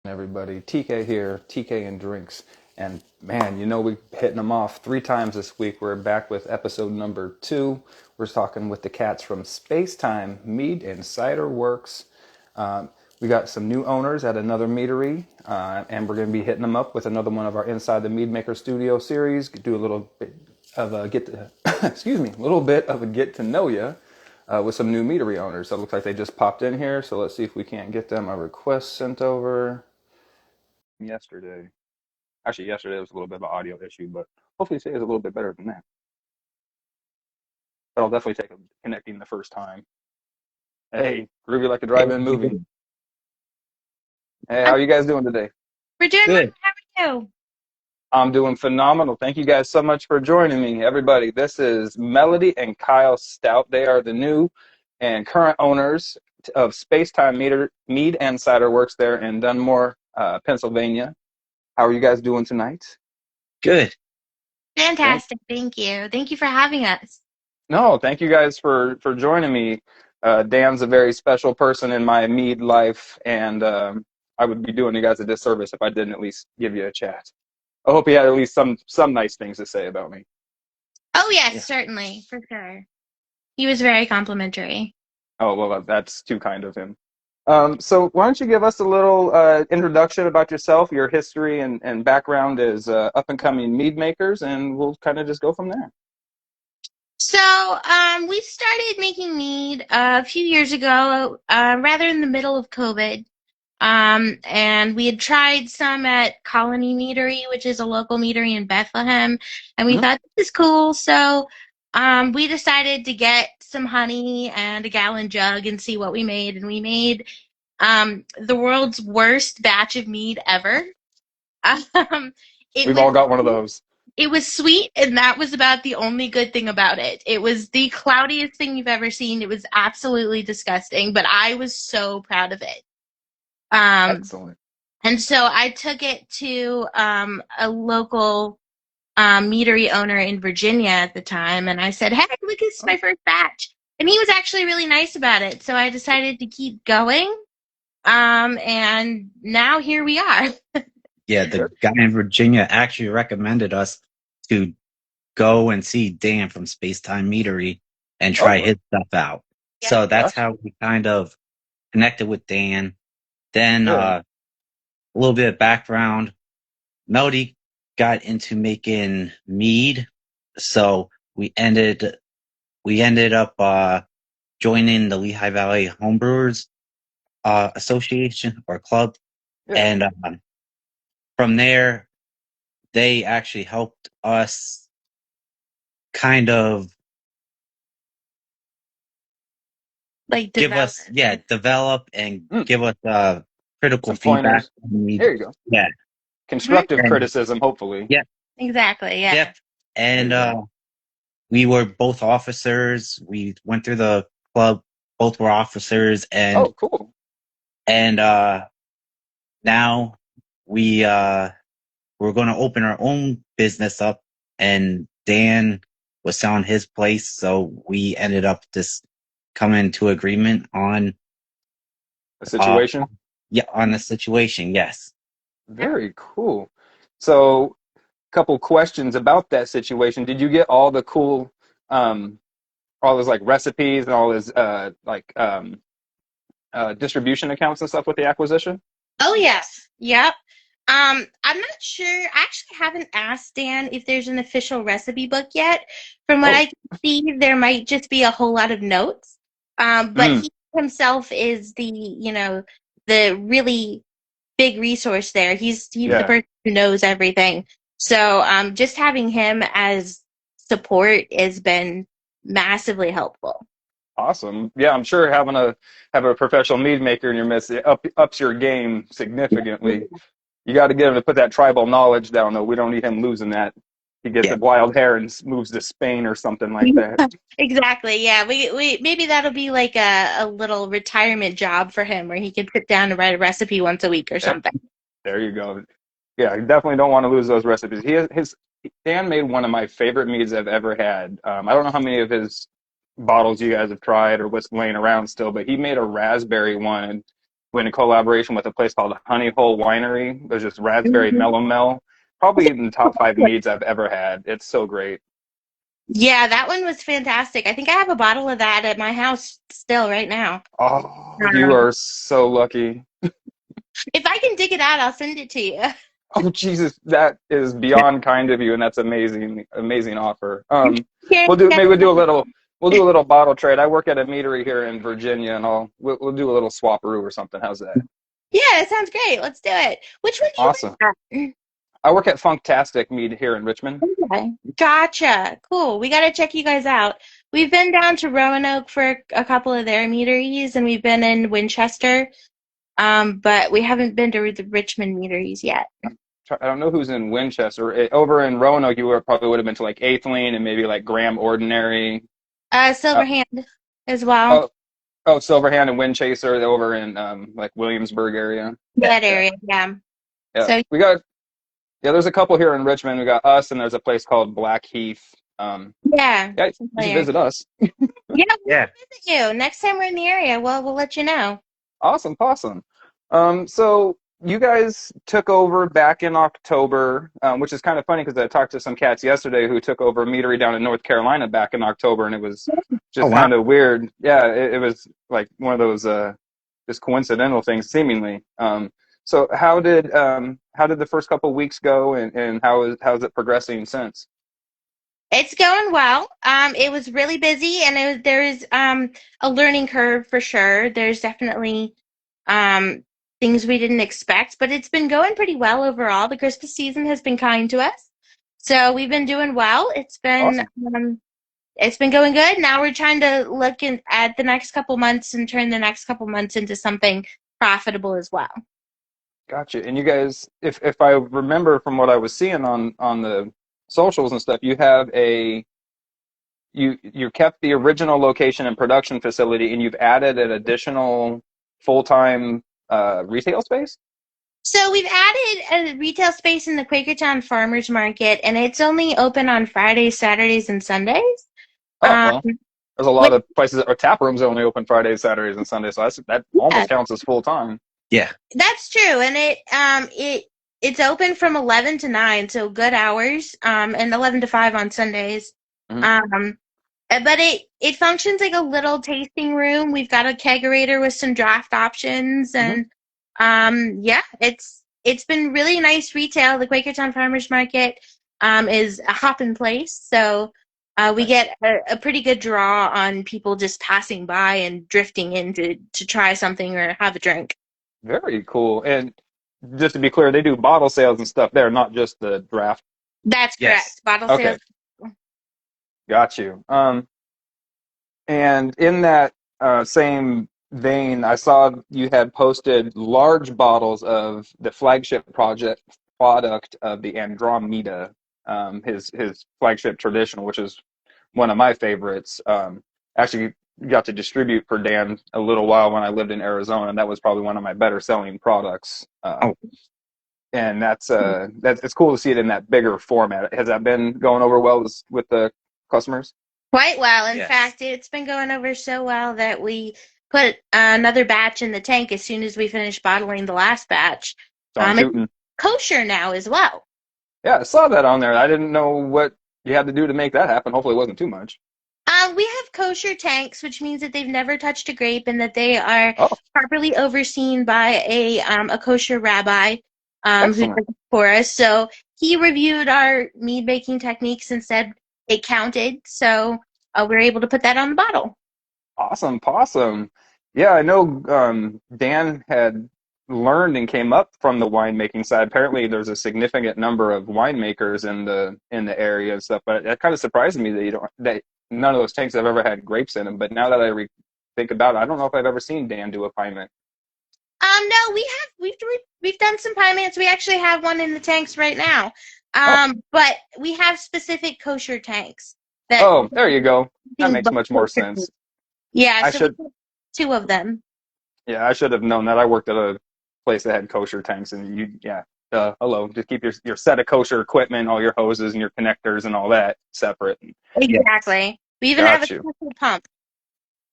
Everybody, TK here, TK and Drinks. And man, we're hitting them off 3 times this week. We're back with episode number 2. We're talking with the cats from Space Time Mead and Cider Works. We got some new owners at another meadery, and we're going to be hitting them up with another one of our Inside the Mead Maker Studio series. Do a little bit of a excuse me, a little bit of a get to know you with some new meadery owners. So it looks like they just popped in here. So let's see if we can't get them a request sent over yesterday. Actually, yesterday was a little bit of an audio issue, but hopefully today is a little bit better than that. But I'll definitely take a connecting the first time. Hey, groovy like a drive-in movie. Hey, how are you guys doing today? We're doing well. Good. How are you? I'm doing phenomenal. Thank you guys so much for joining me, everybody. This is Melody and Kyle Stout. They are the new and current owners of Spacetime Mead and Cider Works there in Dunmore, Pennsylvania. How are you guys doing tonight? Good. Fantastic. Thank you. Thank you for having us. No, thank you guys for joining me. Dan's a very special person in my mead life, and I would be doing you guys a disservice if I didn't at least give you a chat. I hope he had at least some nice things to say about me. Oh, yes, Yeah. certainly, for sure. He was very complimentary. Oh, well, that's too kind of him. So why don't you give us a little introduction about yourself, your history and background as up-and-coming mead makers, and we'll kind of just go from there. So, we started making mead a few years ago, rather in the middle of COVID. And we had tried some at Colony Meadery, which is a local meadery in Bethlehem, and we Hmm. thought this is cool. So, we decided to get some honey and a gallon jug and see what we made. And we made the world's worst batch of mead ever. Um, it We've was all got one of those. it was sweet, and that was about the only good thing about it. It was the cloudiest thing you've ever seen. It was absolutely disgusting, but I was so proud of it. Um, Excellent. and so I took it to a local meadery owner in Virginia at the time, and I said, "Hey, look, this is my first batch." And he was actually really nice about it, so I decided to keep going. And now here we are. Yeah, the guy in Virginia actually recommended us to go and see Dan from Spacetime Meadery and try Oh, his stuff out. Yeah. So that's that's how we kind of connected with Dan. Then good. a little bit of background. Melody got into making mead, so we ended up joining the Lehigh Valley Homebrewers Association or club, Yeah. and from there they actually helped us kind of Like give develop. us develop and Mm, give us critical some feedback pointers. we need. There you go. Yeah. Mhm. Constructive And criticism, hopefully. yeah. Exactly. Yeah. Yep. There And you go. we were both officers. We went through the club, both were officers, Oh, cool. and now we're going to open our own business up, and Dan was selling his place, so we ended up just coming to agreement on A uh situation. on the situation. Yes. Very cool. So, couple questions about that situation. Did you get all the cool, um, all those like recipes and all his distribution accounts and stuff with the acquisition? Oh yes. Yep. I'm not sure. I actually haven't asked Dan if there's an official recipe book yet. From what Oh, I can see, there might just be a whole lot of notes. But mm, he himself is the really big resource there. He's the yeah, person who knows everything. So just having him as support has been massively helpful. awesome. Yeah, I'm sure have a professional mead maker in your midst ups your game significantly. You got to get him to put that tribal knowledge down, though. We don't need him losing that. He gets Yeah. the wild hair and moves to Spain or something like that. Exactly. Yeah. We maybe that'll be like a little retirement job for him where he can sit down and write a recipe once a week or Yeah, something. there you go. Yeah, you definitely don't want to lose those recipes. Dan made one of my favorite meads I've ever had. I don't know how many of his bottles you guys have tried or what's laying around still, but he made a raspberry one. in collaboration with a place called Honey Hole Winery. There's just raspberry Mhm. mellow mel. Probably in the top 5 meads I've ever had. It's so great. Yeah, that one was fantastic. I think I have a bottle of that at my house still right now. Oh, you Um, are so lucky. if I can dig it out, I'll send it to you. Oh Jesus, that is beyond kind of you, and that's amazing, amazing offer. Here, Maybe we'll do a little bottle trade. I work at a meadery here in Virginia, and we'll do a little swaparoo or something. How's that? yeah, that sounds great. Let's do it. Which one do you Awesome. work I work at Funktastic Mead here in Richmond. at? Okay. Gotcha. Cool. We got to check you guys out. We've been down to Roanoke for a couple of their meaderies, and we've been in Winchester, but we haven't been to the Richmond meaderies yet. I don't know who's in Winchester. Over in Roanoke, probably would have been to like Eighth Lane and maybe like Graham Ordinary. Uh, Silverhand as well. oh, oh, Silverhand and Windchaser over in like Williamsburg area. That area, yeah. Yeah, So there's a couple here in Richmond. We got us, and there's a place called Blackheath. yeah, Yeah, you should familiar. visit us. Yeah, we'll Yeah. visit you next time we're in the area. Well, we'll let you know. Awesome, awesome. So you guys took over back in October, which is kind of funny because I talked to some cats yesterday who took over a meadery down in North Carolina back in October, and it was Oh just wow. kind of weird. Yeah, it was like one of those just coincidental things, seemingly. So how did the first couple weeks go, and how's it progressing since? It's going well. It was really busy, and there is a learning curve for sure. There's definitely um things we didn't expect, but it's been going pretty well overall. The Christmas season has been kind to us, so we've been doing well. Awesome. Um, it's been going good. Now we're trying to look at the next couple months and turn the next couple months into something profitable as well. Gotcha. And you guys, if I remember from what I was seeing on the socials and stuff, you kept the original location and production facility, and you've added an additional full-time retail space? So we've added a retail space in the Quakertown Farmers Market, and it's only open on Fridays, Saturdays, and Sundays. Oh, Um, well, there's a lot which, of places or tap rooms only open Fridays, Saturdays, and Sundays, so that yeah, almost counts as full-time. Yeah. that's true, and it's open from 11 to 9, so good hours, and 11 to 5 on Sundays. Hmm. Um, but it functions like a little tasting room. We've got a kegerator with some draft options, Hmm. and yeah, it's been really nice retail. The Quakertown Farmers Market is a hopping place, so we Nice. get a pretty good draw on people just passing by and drifting in to try something or have a drink. Very cool. And just to be clear, they do bottle sales and stuff there, not just the draft. That's Yes. correct. Bottle Okay, sales. got you. And in that same vein, I saw you had posted large bottles of the flagship project product of the Andromeda, his flagship traditional, which is one of my favorites. Actually got to distribute for Dan a little while when I lived in Arizona, and that was probably one of my better selling products. Oh And that's it's cool to see it in that bigger format. Has that been going over well with the customers? Quite well. In yes. fact, it's been going over so well that we put another batch in the tank as soon as we finished bottling the last batch. So I'm It's shooting. kosher now as well. Yeah, I saw that on there. I didn't know what you had to do to make that happen. Hopefully, it wasn't too much. We have kosher tanks, which means that they've never touched a grape and that they are Oh, properly overseen by a kosher rabbi who does excellent. it for us. So he reviewed our mead making techniques and said it counted. So we're able to put that on the bottle. Awesome, possum. Yeah, I know Dan had learned and came up from the winemaking side. Apparently, there's a significant number of winemakers in the area and stuff. But that kind of surprised me that you don't that none of those tanks have ever had grapes in them. But now that think about it, I don't know if I've ever seen Dan do a pint. No, we've done some pie mants. We actually have one in the tanks right now. Oh, But we have specific kosher tanks that oh, there you go. That being makes both much more kosher. sense. Yeah, I so we should have two of them. Yeah, I should have known that. I worked at a place that had kosher tanks, and yeah, hello, just keep your set of kosher equipment, all your hoses and your connectors and all that separate. Yeah. Exactly. We even have a Got you. kosher pump.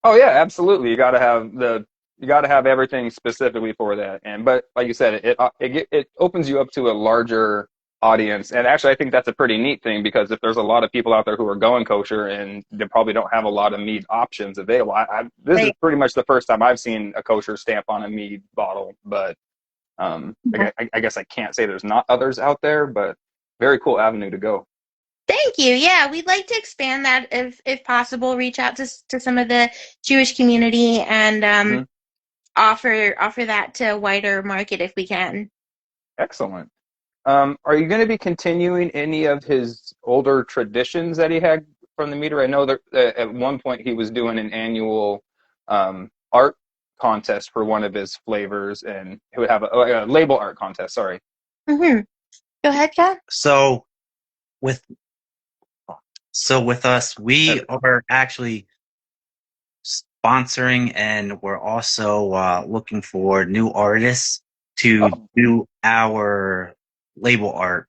Oh yeah, absolutely. You got to have the You got to have everything specifically for that. But like you said, it opens you up to a larger audience. And actually, I think that's a pretty neat thing because if there's a lot of people out there who are going kosher and they probably don't have a lot of mead options available, this is Right. pretty much the first time I've seen a kosher stamp on a mead bottle. But I guess I can't say there's not others out there, but very cool avenue to go. Thank you. Yeah, we'd like to expand that if possible. Reach out to some of the Jewish community and Hmm. offer that to a wider market if we can. Excellent. Are you going to be continuing any of his older traditions that he had from the meter? I know that at one point he was doing an annual art contest for one of his flavors, and he would have a label art contest. Sorry. Mm-hmm. Go ahead, Kat. So with with us, we are actually sponsoring, and we're also looking for new artists to Oh, do our label art.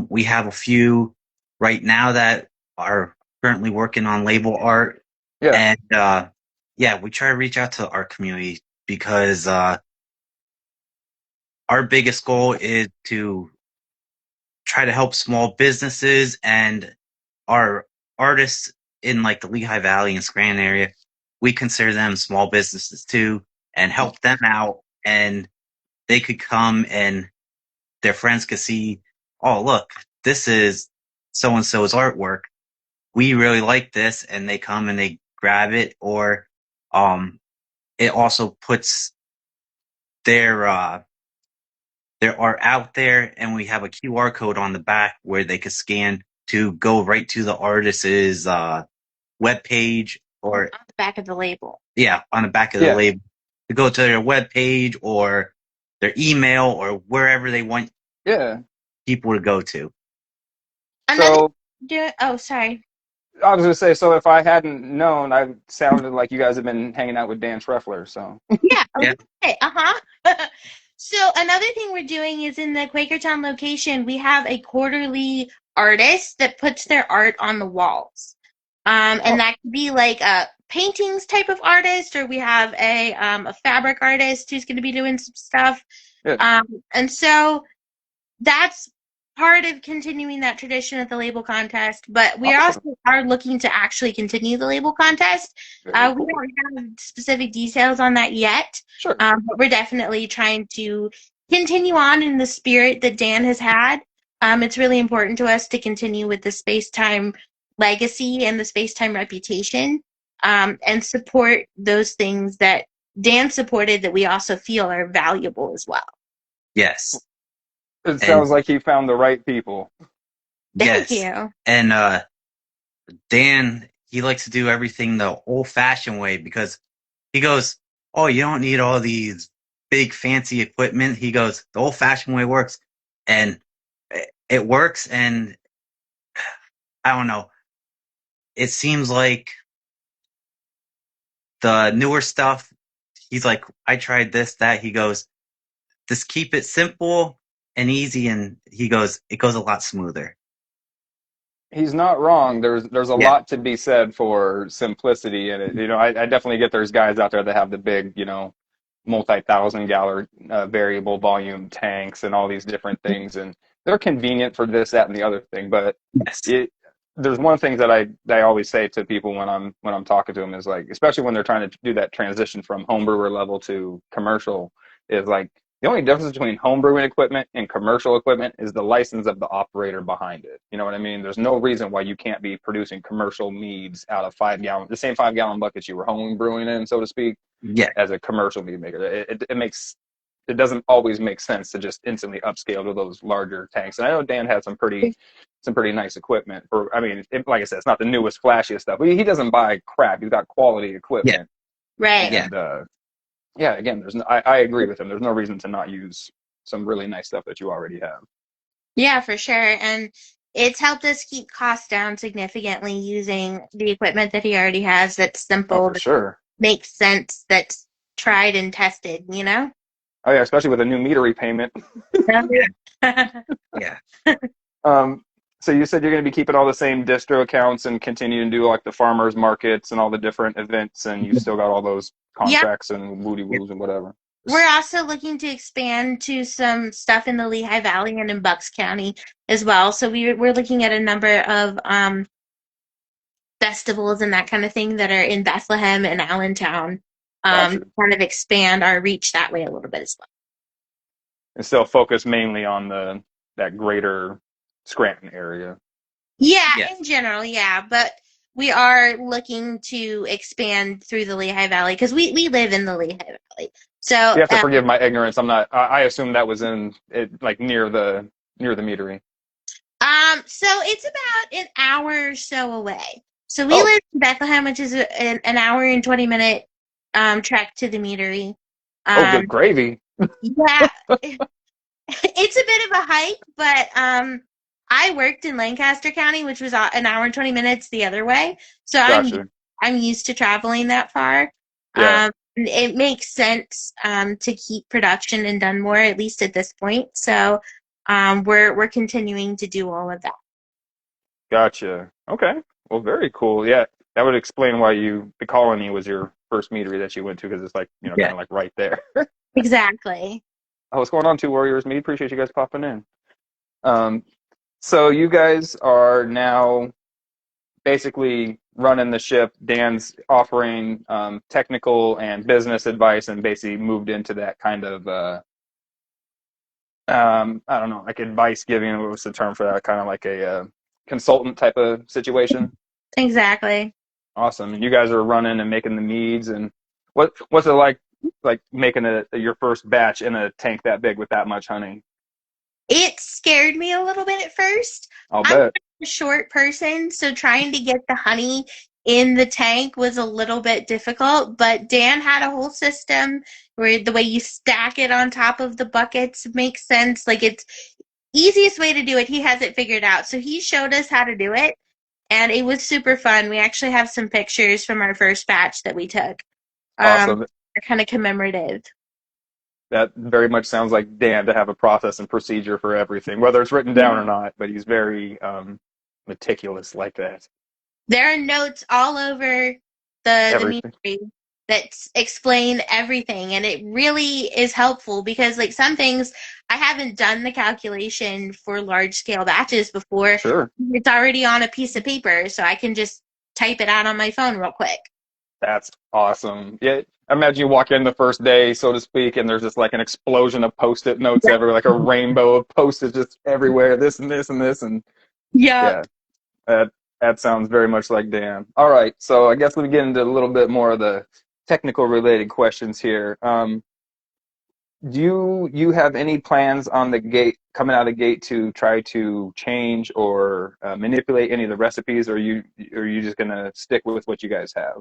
We have a few right now that are currently working on label art, yeah. and yeah, we try to reach out to our community because our biggest goal is to try to help small businesses and our artists in like the Lehigh Valley and Scranton area. We consider them small businesses too and help them out, and they could come and their friends could see, oh, look, this is so and so's artwork. We really like this, and they come and they grab it, or it also puts their there are out there, and we have a QR code on the back where they could scan to go right to the artist's web page, or On the back of the label. yeah, on the back of the Yeah. label to go to their web page or their email or wherever they want Yeah. people to go to. Another So oh, sorry. I was going to say, so if I hadn't known, I sounded like you guys have been hanging out with Dan Treffler. So Yeah, Yeah. okay. Uh-huh. So another thing we're doing is in the Quakertown location, we have a quarterly artist that puts their art on the walls. And oh, that could be like a paintings type of artist, or we have a fabric artist who's going to be doing some stuff. yeah, And so that's part of continuing that tradition of the label contest. But we also awesome, are looking to actually continue the label contest. very We cool. don't have specific details on that yet, Sure. but we're definitely trying to continue on in the spirit that Dan has had. It's really important to us to continue with the space time legacy and the space time reputation, and support those things that Dan supported that we also feel are valuable as well. Yes. It And sounds like he found the right people. Thank yes. you. And Dan, he likes to do everything the old fashioned way because he goes, oh, you don't need all these big fancy equipment. He goes, the old fashioned way works. And it works. And I don't know. It seems like the newer stuff, he's like, I tried this, that. He goes, just keep it simple and easy. And he goes, it goes a lot smoother. He's not wrong. There's a Yeah. lot to be said for simplicity, and I definitely get there's guys out there that have the big, multi-thousand-gallon variable volume tanks and all these different things, and they're convenient for this, that, and the other thing. But Yes. it, there's one thing that I always say to people when I'm talking to them is like, especially when they're trying to do that transition from homebrewer level to commercial, is like the only difference between homebrewing equipment and commercial equipment is the license of the operator behind it. You know what I mean? There's no reason why you can't be producing commercial meads out of the same 5 gallon buckets you were homebrewing in, so to speak, Yeah. as a commercial mead maker. It doesn't always make sense to just instantly upscale to those larger tanks. And I know Dan had some pretty nice equipment for. I mean, like I said, it's not the newest, flashiest stuff. He doesn't buy crap. He's got quality Yeah. equipment. Right. Yeah. And yeah, again, I agree with him. There's no reason to not use some really nice stuff that you already have. Yeah, for sure. And it's helped us keep costs down significantly using the equipment that he already has that's Oh, simple, for that sure. makes sense, that's tried and tested, you know? Oh yeah, especially with a new metery payment. Yeah. Yeah. So So you said you're going to be keeping all the same distro accounts and continuing to do like the farmers markets and all the different events, and you still got all those Yeah, contracts and woody woos and whatever. we're also looking to expand to some stuff in the Lehigh Valley and in Bucks County as well. So we're looking at a number of festivals and that kind of thing that are in Bethlehem and Allentown. Gotcha. Kind of expand our reach that way a little bit as well. And still focus mainly on that greater Scranton area. Yeah, Yes. in general, yeah, but we are looking to expand through the Lehigh Valley because we live in the Lehigh Valley. So You have to forgive my ignorance. I'm not. I assume that was in it, like near the meadery. so it's about an hour or so away. So we Oh, live in Bethlehem, which is an hour and 20-minute trek to the meadery. oh, good Um, gravy. yeah, it's a bit of a hike, but I worked in Lancaster County, which was an hour and 20 minutes the other way. So Gotcha. I'm used to traveling that far. Yeah, It makes sense to keep production in Dunmore, at least at this point. So we're continuing to do all of that. gotcha. Okay. Well, very cool. Yeah, that would explain why the colony was your first meadery that you went to because it's like kind Yeah. of like right there. Exactly. Oh, what's going on, Two Warriors? Mead, appreciate you guys popping in. Um, so you guys are now basically running the ship. Dan's offering technical and business advice, and basically moved into that kind of I don't know, like advice giving. What was the term for that? Kind of like a consultant type of situation. Exactly. Awesome. And you guys are running and making the meads. And what's it like making your first batch in a tank that big with that much honey? It scared me a little bit at first. I'll I'm bet. a short person, so trying to get the honey in the tank was a little bit difficult, but Dan had a whole system where the way you stack it on top of the buckets makes sense. Like it's easiest way to do it. He has it figured out. So he showed us how to do it, and it was super fun. We actually have some pictures from our first batch that we took. Awesome. They're kind of commemorative. That very much sounds like Dan to have a process and procedure for everything, whether it's written down or not. But he's very meticulous like that. There are notes all over the Everything. meadery that explain everything, and it really is helpful because like some things I haven't done the calculation for large scale batches before. Sure. It's already on a piece of paper, so I can just type it out on my phone real quick. That's awesome. Yeah. Imagine you walk in the first day, so to speak, and there's just like an explosion of post-it notes everywhere, like a rainbow of post-its just everywhere, this and this and this. And Yep. yeah, that sounds very much like Dan. All right. So I guess let me get into a little bit more of the technical related questions here. Do you have any plans on the gate coming out of the gate to try to change or manipulate any of the recipes, or are you just gonna stick with what you guys have,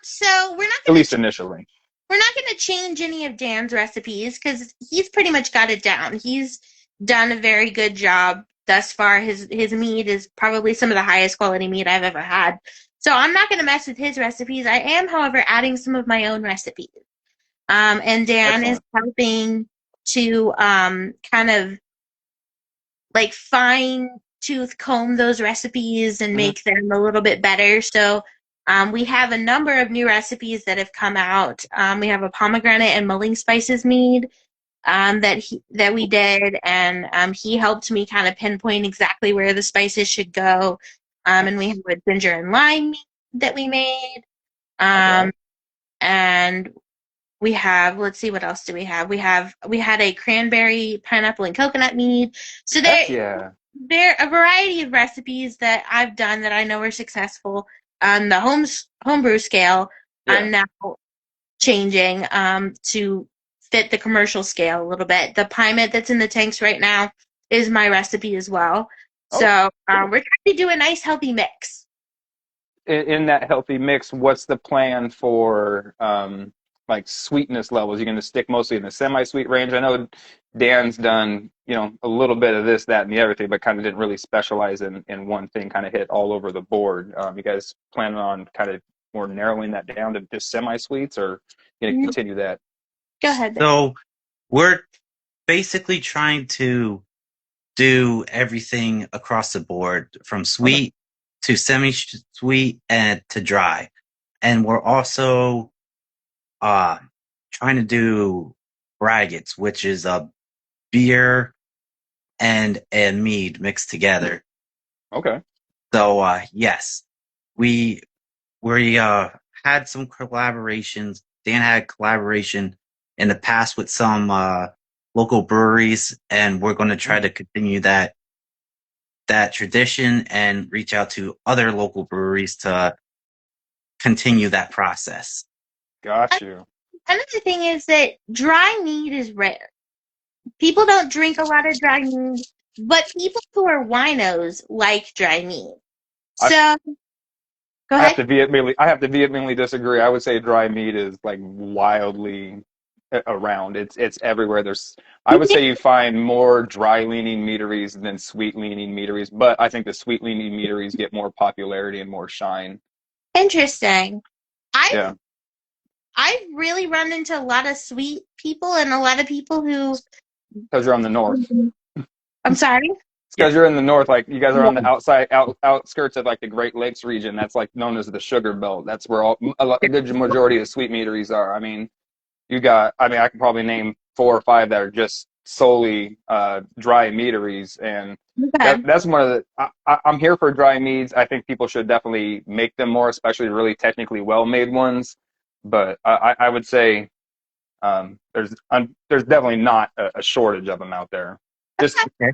So at least initially? we're not gonna change any of Dan's recipes because he's pretty much got it down. He's done a very good job thus far. His meat is probably some of the highest quality meat I've ever had. So I'm not gonna mess with his recipes. I am, however, adding some of my own recipes. And Dan is Excellent. helping to kind of like fine tooth comb those recipes and Hmm. make them a little bit better. So we have a number of new recipes that have come out. We have a pomegranate and mulling spices mead that we did, and he helped me kind of pinpoint exactly where the spices should go. And we have Nice. a ginger and lime mead that we made. All Um, right. and we have, let's see, what else do we have? We had a cranberry, pineapple, and coconut mead. So Heck yeah. there are a variety of recipes that I've done that I know are successful. On the homebrew scale, Yeah. I'm now changing to fit the commercial scale a little bit. The piment that's in the tanks right now is my recipe as well. Oh, So cool. we're trying to do a nice healthy mix. In that healthy mix, what's the plan for like sweetness levels? You're going to stick mostly in the semi-sweet range. I know Dan's done, a little bit of this, that, and the other thing, but kind of didn't really specialize in one thing, kind of hit all over the board. You guys planning on kind of more narrowing that down to just semi-sweets, or going to continue that? Go ahead, Ben. So we're basically trying to do everything across the board from sweet to semi-sweet and to dry. And we're also trying to do braggots, which is a beer and a mead mixed together. Okay. So yes, we had some collaborations. Dan had a collaboration in the past with some local breweries, and we're going to try to continue that tradition and reach out to other local breweries to continue that process. Got you. Another thing is that dry mead is rare. People don't drink a lot of dry mead, but people who are winos like dry mead. So, go I have to ahead. vehemently disagree. I would say dry mead is like wildly around. It's everywhere. I would say you find more dry leaning meaderies than sweet leaning meaderies, but I think the sweet leaning meaderies get more popularity and more shine. Interesting. I've Yeah, I've really run into a lot of sweet people and a lot of people who. because you're on the north. I'm sorry. It's because you're in the north. Like you guys are Yeah. on the outskirts of like the Great Lakes region. That's like known as the sugar belt. That's where a good majority of sweet meaderies are. I mean, I can probably name 4 or 5 that are just solely dry meaderies, and Okay. that's one of I'm here for dry meads. I think people should definitely make them more, especially really technically well made ones. But I would say there's definitely not a shortage of them out there. Just Okay.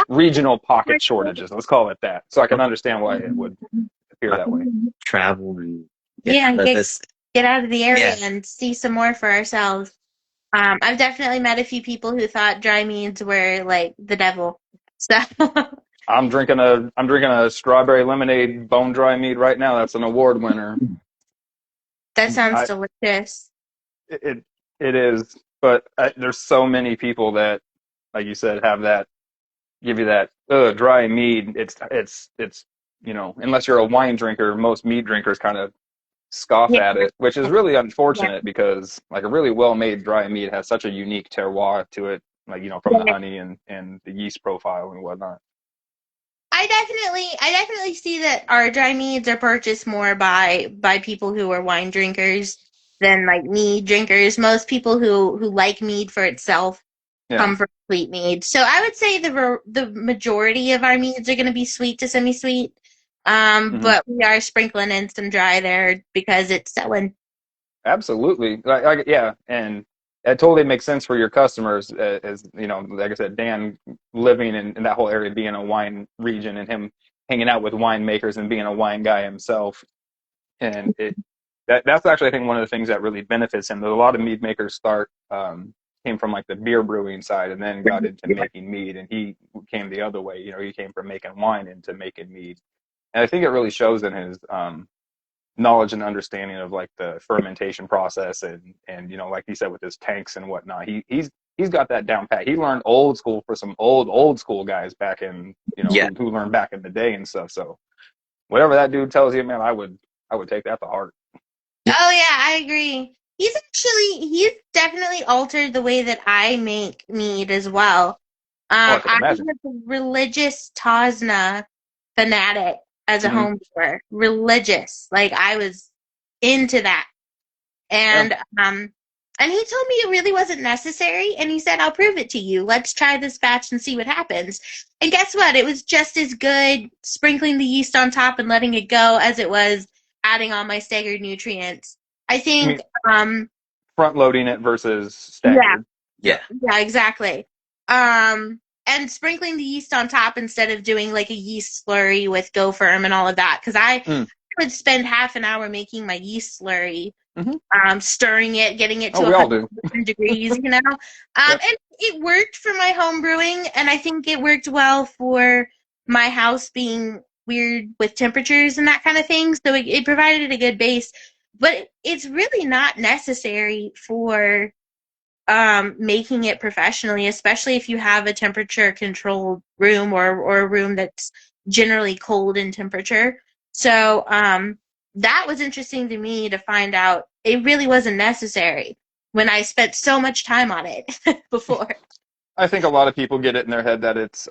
regional pocket shortages. Let's call it that. So I can understand why it would appear that way. Travel and Yeah, this. get out of the area Yeah. and see some more for ourselves. I've definitely met a few people who thought dry meads were like the devil. So I'm drinking a strawberry lemonade bone dry mead right now. That's an award winner. that sounds I delicious. it it is, but there's so many people that, like you said, have that give you that dry mead. It's unless you're a wine drinker, most mead drinkers kind of scoff Yeah, at it, which is really yeah. unfortunate because like a really well made dry mead has such a unique terroir to it, like from the honey and the yeast profile and whatnot. I definitely see that our dry meads are purchased more by people who are wine drinkers than like mead drinkers. Most people who like mead for itself Yeah. come from sweet mead. So I would say the majority of our meads are going to be sweet to semi-sweet. Hmm. But we are sprinkling in some dry there because it's selling. Absolutely. Yeah, and it totally makes sense for your customers, as like I said, Dan living in that whole area, being a wine region, and him hanging out with winemakers and being a wine guy himself. And that's actually, I think, one of the things that really benefits him. There's a lot of mead makers came from like the beer brewing side and then got into making mead, and he came the other way. He came from making wine into making mead, and I think it really shows in his knowledge and understanding of like the fermentation process, and like you said, with his tanks and whatnot. He's got that down pat. He learned old school for some old school guys back in Yeah. who learned back in the day and stuff. So whatever that dude tells you, man, I would take that to heart. Oh yeah, I agree. He's definitely altered the way that I make mead as well. Oh, I can I imagine. was a religious Tosna fanatic as a Hmm. home brewer. Religious. Like I was into that. Yeah. And he told me it really wasn't necessary, and he said, "I'll prove it to you. Let's try this batch and see what happens." And guess what? It was just as good sprinkling the yeast on top and letting it go as it was adding all my staggered nutrients. I I think mean, um front loading it versus yeah, staggered. Yeah. Yeah. yeah, exactly. And sprinkling the yeast on top instead of doing like a yeast slurry with Go Firm and all of that, because I Mm. would spend half an hour making my yeast slurry, Hmm. stirring it, getting it Oh, to we all do. 100 degrees, Yep. and it worked for my home brewing, and I think it worked well for my house being weird with temperatures and that kind of thing. So it provided a good base, but it's really not necessary for making it professionally, especially if you have a temperature controlled room or a room that's generally cold in temperature. So that was interesting to me to find out it really wasn't necessary when I spent so much time on it before. I think a lot of people get it in their head that it's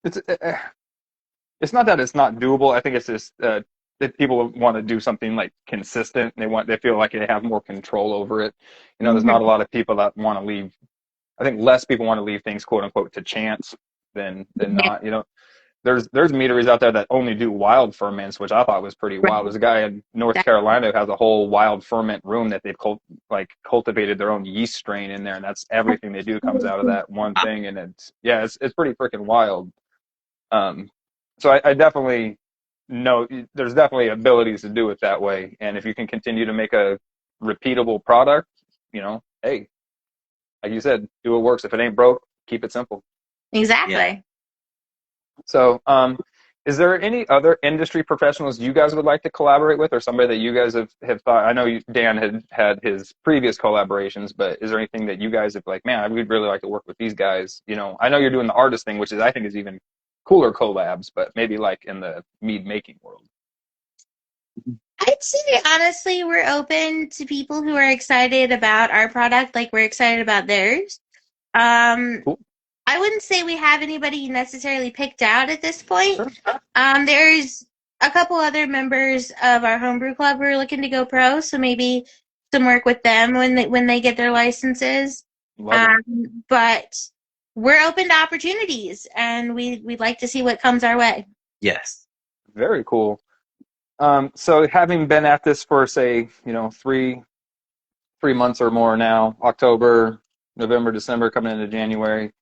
it's not that it's not doable. I think it's just that people want to do something like consistent. They feel like they have more control over it. You know, there's not a Mhm. lot of people that want to leave. I think less people want to leave things quote unquote to chance than Yeah. not. You know, there's meaderies out there that only do wild ferments, which I thought was pretty wild. Right. There's a guy in North That- Carolina who has a whole wild ferment room that they've cultivated their own yeast strain in there, and that's everything they do comes out of that one thing. And it's pretty freaking wild. Um, so I definitely know there's definitely abilities to do it that way, and if you can continue to make a repeatable product, you know, hey, like you said, do what works. If it ain't broke, keep it simple. Yeah. Exactly. So, is there any other industry professionals you guys would like to collaborate with, or somebody that you guys have thought? I know Dan had his previous collaborations, but is there anything that you guys have like, man, we'd really like to work with these guys? You know, I know you're doing the artist thing, which is I think is even cooler collabs, but maybe like in the mead making world. I'd say honestly, we're open to people who are excited about our product, like we're excited about theirs. Um, Cool. I wouldn't say we have anybody necessarily picked out at this point. Sure. There's a couple other members of our homebrew club who are looking to go pro, so maybe some work with them when they get their licenses. Love it. But we're open to opportunities, and we'd like to see what comes our way. Yes. Very cool. So having been at this for say, you know, three months or more now, October, November, December, coming into January,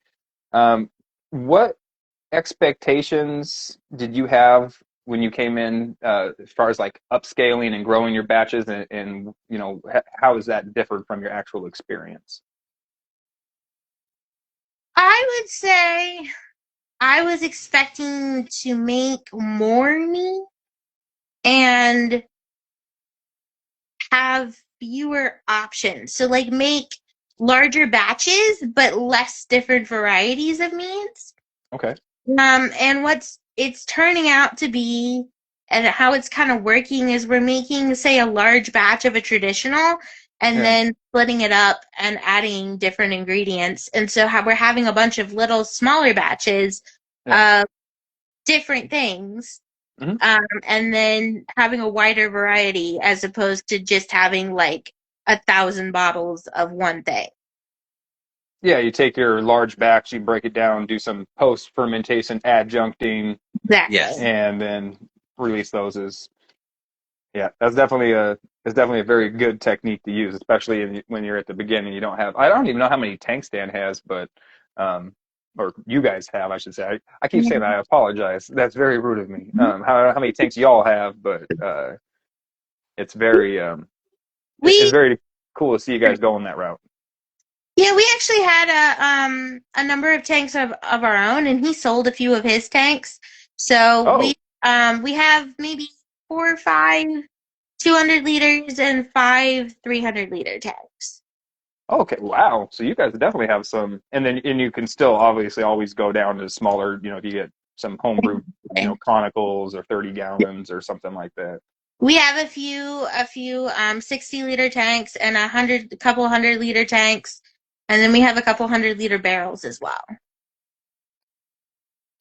what expectations did you have when you came in, as far as like upscaling and growing your batches, and you know, how is that differed from your actual experience? I would say I was expecting to make more meat and have fewer options. So like make larger batches but less different varieties of meats. Okay. And what's it's turning out to be and how it's kind of working is we're making, say, a large batch of a traditional and Yeah. then splitting it up and adding different ingredients. And so we're having a bunch of little smaller batches Yeah. of different things, Hmm. and then having a wider variety as opposed to just having like 1,000 bottles of one thing. Yeah. You take your large batch, you break it down, do some post fermentation adjuncting, Yes. Exactly. and then release those as yeah, that's definitely a very good technique to use, especially when you're at the beginning. You don't have I don't even know how many tanks Dan has, but or you guys have, I should say. I keep saying that. I apologize. That's very rude of me. How many tanks y'all have, but it's very it's We very cool to see you guys going that route. Yeah, we actually had a number of tanks of our own, and he sold a few of his tanks. So Oh, we have maybe 4 or 5 200 liters and 5 300-liter tanks. okay, wow. So you guys definitely have some, and you can still obviously always go down to smaller. You know, if you get some homebrew, you know, conicals or 30 gallons or something like that. We have a few 60-liter tanks and a couple 100-liter tanks, and then we have a couple 100-liter barrels as well.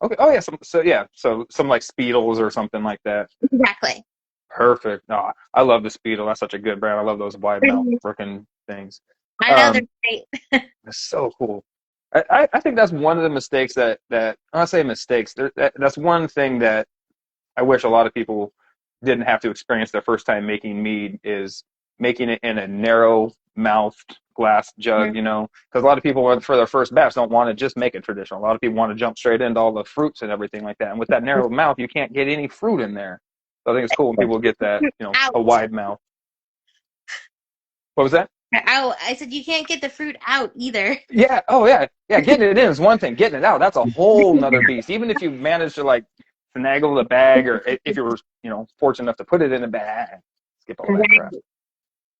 Okay. Oh yeah. So some like Speedles or something like that. Exactly. Perfect. No, I love the Speedle. That's such a good brand. I love those wide mouth I freaking things. know they're Um, great. it's so cool. I think that's one of the mistakes that I don't say mistakes. That's one thing that I wish a lot of people didn't have to experience their first time making mead is making it in a narrow mouthed glass jug, you know, because a lot of people for their first batch don't want to just make it traditional. A lot of people want to jump straight into all the fruits and everything like that. And with that narrow mouth, you can't get any fruit in there. So I think it's cool when people get that, you know, a Out. wide mouth. What was that? Out. I said you can't get the fruit out either. Yeah. Oh, yeah. Yeah. Getting it in is one thing. Getting it out, that's a whole nother beast. Even if you manage to like finagle the bag, or if you were, you know, fortunate enough to put it in a bag, skip all that crap.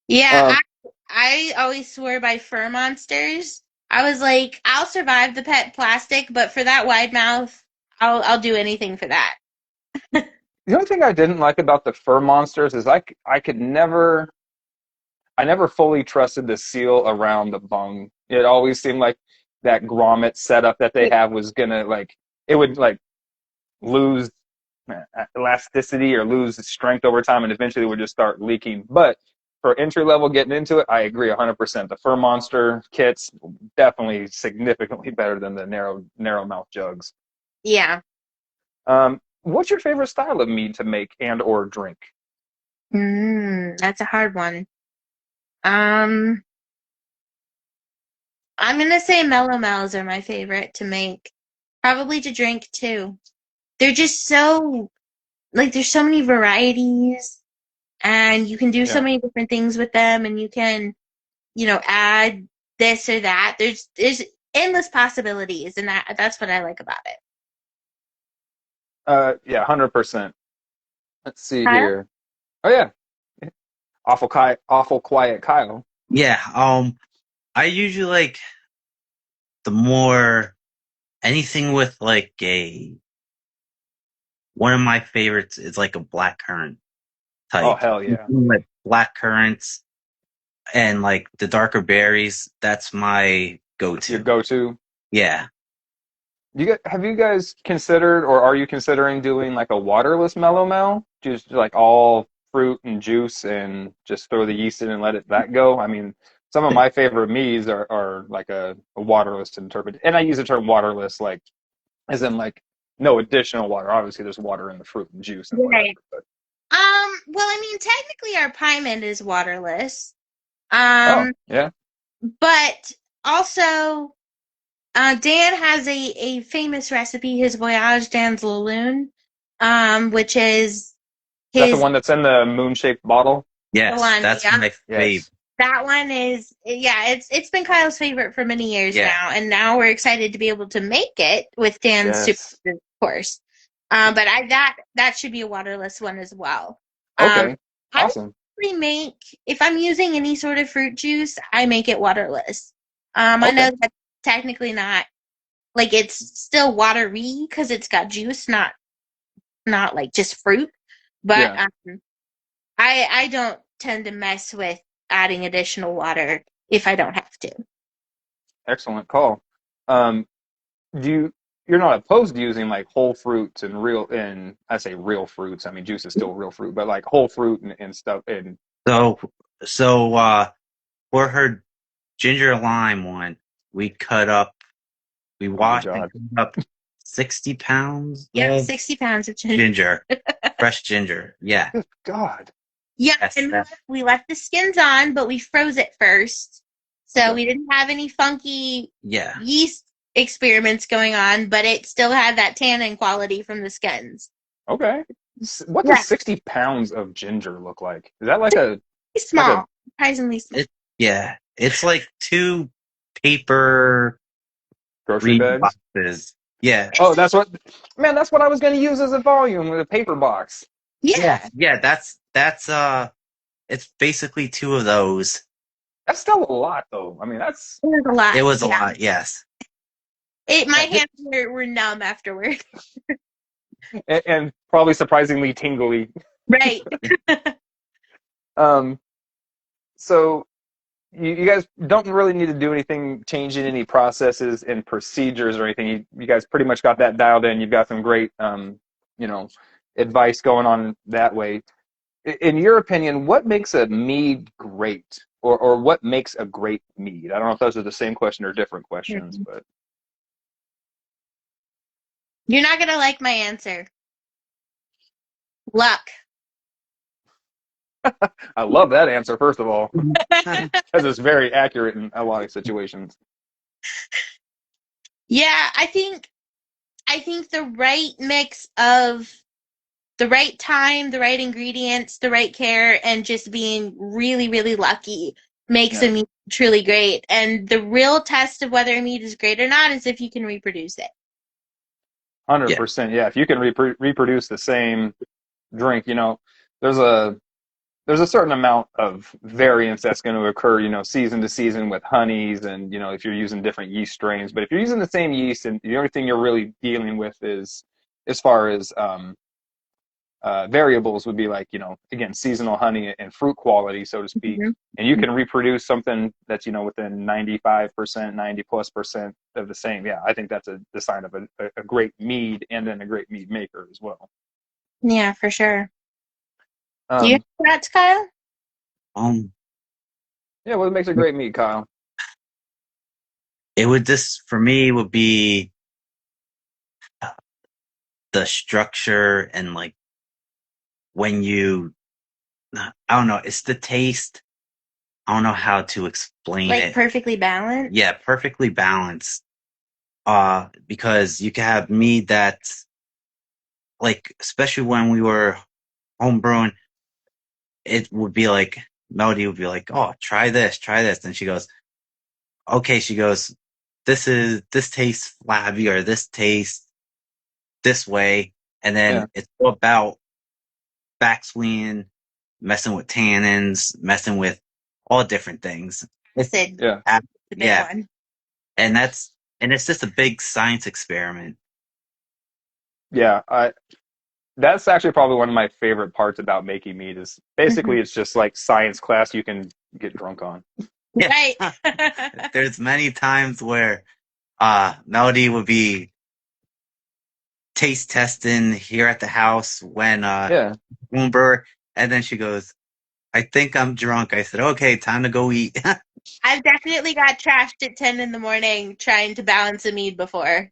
Yeah, Um, I always swear by fur monsters. I was like, I'll survive the pet plastic, but for that wide mouth, I'll do anything for that. the only thing I didn't like about the fur monsters is I could I never fully trusted the seal around the bung. It always seemed like that grommet setup that they have was gonna like it would like lose elasticity or lose strength over time, and eventually would just start leaking. But for entry level getting into it, I agree 100%. The Fur Monster kits definitely significantly better than the narrow mouth jugs. Yeah. What's your favorite style of mead to make and or drink? That's a hard one. Um, I'm gonna say mellow mellows are my favorite to make. Probably to drink too. They're just so like there's so many varieties and you can do so Yeah. many different things with them and you can, add this or that. There's endless possibilities and that's what I like about it. Yeah, 100%. Let's see Kyle? here. Oh yeah, awful quiet Kyle. Yeah. I usually like the more anything with like a one of my favorites is like a black currant Oh type. hell yeah, Like black currants and like the darker berries, that's my your go-to. go-to. Yeah. Have you guys considered, or are you considering doing like a waterless mellow mel? Just like all fruit and juice, and just throw the yeast in and let that go. I mean, some of my favorite meads are like a waterless interpret, and I use the term waterless like as in like no additional water. Obviously, there's water in the fruit and juice and whatever. Right. But Well, I mean, technically our piment is waterless. oh Um, yeah, but also, Dan has a famous recipe, his Voyage Dan's Laloon, which is is that the his one that's in the moon-shaped bottle? Yes, one. that's Yeah, my favorite. Yes, that one is, yeah, it's been Kyle's favorite for many years Yeah. now, and now we're excited to be able to make it with Dan's super, yes. of course. But that should be a waterless one as well. Um, Okay, I would awesome. probably make if I'm using any sort of fruit juice, I make it waterless. I Okay, know that's technically not like it's still watery because it's got juice, not like just fruit. But yeah, I don't tend to mess with adding additional water if I don't have to. excellent call. Um, do you're not opposed to using like whole fruits and I say real fruits, I mean juice is still real fruit, but like whole fruit and stuff and So for her ginger lime one, we cut up we oh my washed and god. cut up 60 pounds Yep, of 60 pounds of ginger. ginger. Fresh ginger. Yeah. Good God. Yeah, Yes, and that, we left the skins on, but we froze it first. So Okay. we didn't have any funky yeah. yeast experiments going on, but it still had that tannin quality from the skins. Okay. What Yeah, does 60 pounds of ginger look like? Is that like a it's like a small, surprisingly small. It yeah. It's like two paper grocery read bags? boxes. Yeah. Oh, that's what I was going to use as a volume with a paper box. Yeah, Yeah, that's it's basically two of those. That's still a lot though. I mean, that's it was a lot. It was a Yeah, lot, yes. my yeah, hands were numb afterward. and probably surprisingly tingly. Right. Um, so you guys don't really need to do anything, changing any processes and procedures or anything. You guys pretty much got that dialed in. You've got some great, you know, advice going on that way. In your opinion, what makes a mead great, or what makes a great mead? I don't know if those are the same question or different questions, but You're not gonna like my answer. Luck. I love that answer first of all because it's very accurate in a lot of situations. Yeah, I think the right mix of the right time, the right ingredients, the right care, and just being really, really lucky makes a Yeah, meat truly great. And the real test of whether a meat is great or not is if you can reproduce it. 100%. Yeah, if you can reproduce the same drink, there's a there's a certain amount of variance that's going to occur, season to season with honeys and, if you're using different yeast strains. But if you're using the same yeast and the only thing you're really dealing with is as far as variables would be like, again, seasonal honey and fruit quality, so to speak. Mhm. And you can reproduce something that's, within 95%, 90+% of the same. Yeah, I think that's the sign of a great mead and then a great mead maker as well. Yeah, for sure. Do you have Um, that, Kyle? Um, yeah, what makes a great mead, Kyle? it would just for me would be the structure and like when you, I don't know, it's the taste. I don't know how to explain Like it. perfectly balanced? Yeah, perfectly balanced. Because you can have mead that's like, especially when we were home brewing, it would be like Melody would be like, "Oh, try this," and she goes, "Okay," she goes, this tastes flabby or this tastes this way," and Yeah, then it's all about backswinging, messing with tannins, messing with all different things. Acid, yeah, the big Yeah, one. and it's just a big science experiment. yeah. That's actually probably one of my favorite parts about making mead is Mhm. basically it's just like science class you can get drunk on. Yeah, Right. there's many times where Melody would be taste testing here at the house when Yeah. Bloomberg, and then she goes, "I think I'm drunk." I said, "Okay, time to go eat." I've definitely got trashed at 10 in the morning trying to balance a mead before.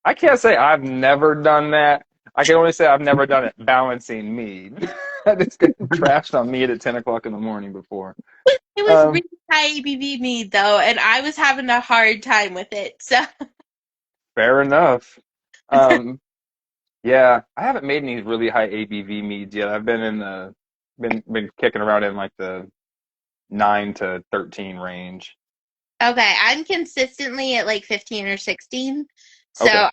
I can't say I've never done that. I can only say I've never done it balancing mead. I just get trashed on mead at 10 o'clock in the morning before. It was Um, really high ABV mead though, and I was having a hard time with it. So Fair enough. Um, yeah, I haven't made any really high ABV meads yet. I've been kicking around in like the 9 to 13 range. okay, I'm consistently at like 15 or 16. Okay. So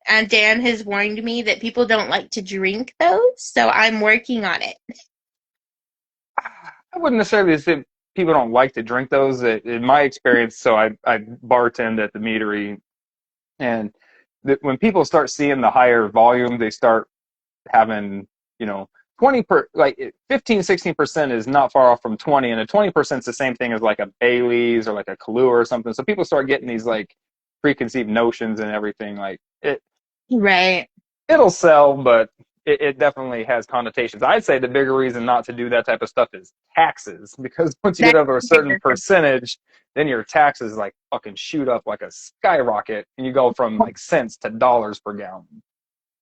and Dan has warned me that people don't like to drink those, so I'm working on it. I wouldn't necessarily say people don't like to drink those. In my experience, so I bartend at the meadery, and when people start seeing the higher volume, they start having, you know, 15, 16% is not far off from 20, and a 20% is the same thing as like a Bailey's or like a Kahlua or something. So people start getting these like preconceived notions and everything. Like Right. it'll sell, but it definitely has connotations. I'd say the bigger reason not to do that type of stuff is taxes, because once you get That's over a certain percentage, then your taxes like fucking shoot up like a skyrocket, and you go from like cents to dollars per gallon.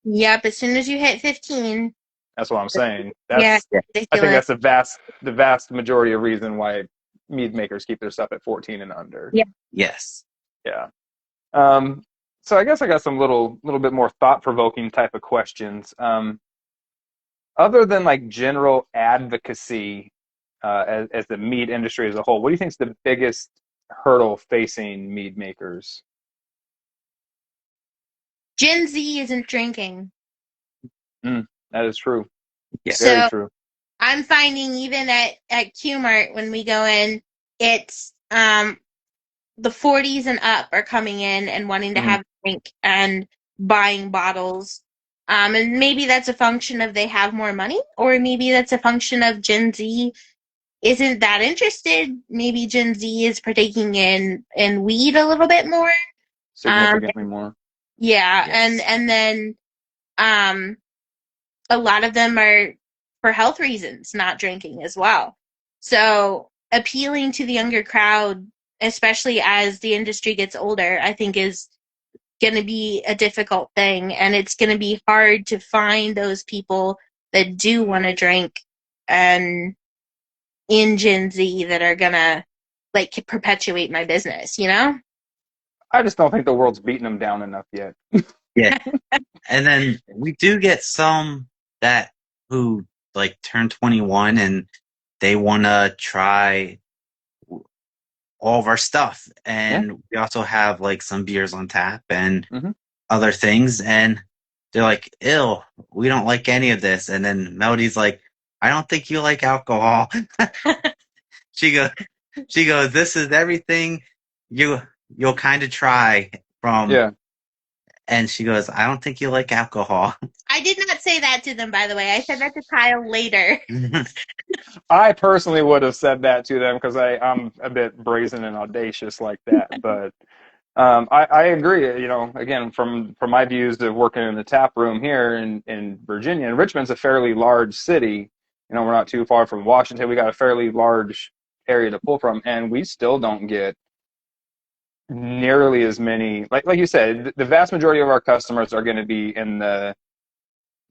Yep, as soon as you hit 15, That's what I'm saying. yeah, Yeah. I think ridiculous. that's the vast majority of reason why mead makers keep their stuff at 14 and under. Yeah. Yes. Yeah. Um, so I guess I got some little bit more thought provoking type of questions. Other than like general advocacy as the mead industry as a whole, what do you think is the biggest hurdle facing mead makers? Gen Z isn't drinking. That is true. Yeah. Very So true. I'm finding even at Q-Mart when we go in, it's the 40s and up are coming in and wanting to Mm, have a drink and buying bottles. And maybe that's a function of they have more money, or maybe that's a function of Gen Z isn't that interested. Maybe Gen Z is partaking in weed a little bit more. Um, significantly more. yeah, and Yes. and then um, a lot of them are for health reasons not drinking as well. So appealing to the younger crowd, especially as the industry gets older, I think is going to be a difficult thing, and it's going to be hard to find those people that do want to drink and in Gen Z that are going to like perpetuate my business, you know? I just don't think the world's beating them down enough yet. Yeah. And then we do get some that who like turn 21 and they want to try all of our stuff. Yeah. And we also have like some beers on tap and Hmm. other things. And they're like, "Ew, we don't like any of this." And then Melody's like, "I don't think you like alcohol." She goes, "This is everything you you'll kind of try from." Yeah. And she goes, I don't think you like alcohol. I did not say that to them, by the way. I said that to Kyle later. I personally would have said that to them because I'm a bit brazen and audacious like that. But I agree. You know, again, from my views of working in the tap room here in Virginia, and Richmond's a fairly large city. You know, we're not too far from Washington. We got a fairly large area to pull from, and we still don't get nearly as many. Like you said, the vast majority of our customers are going to be in the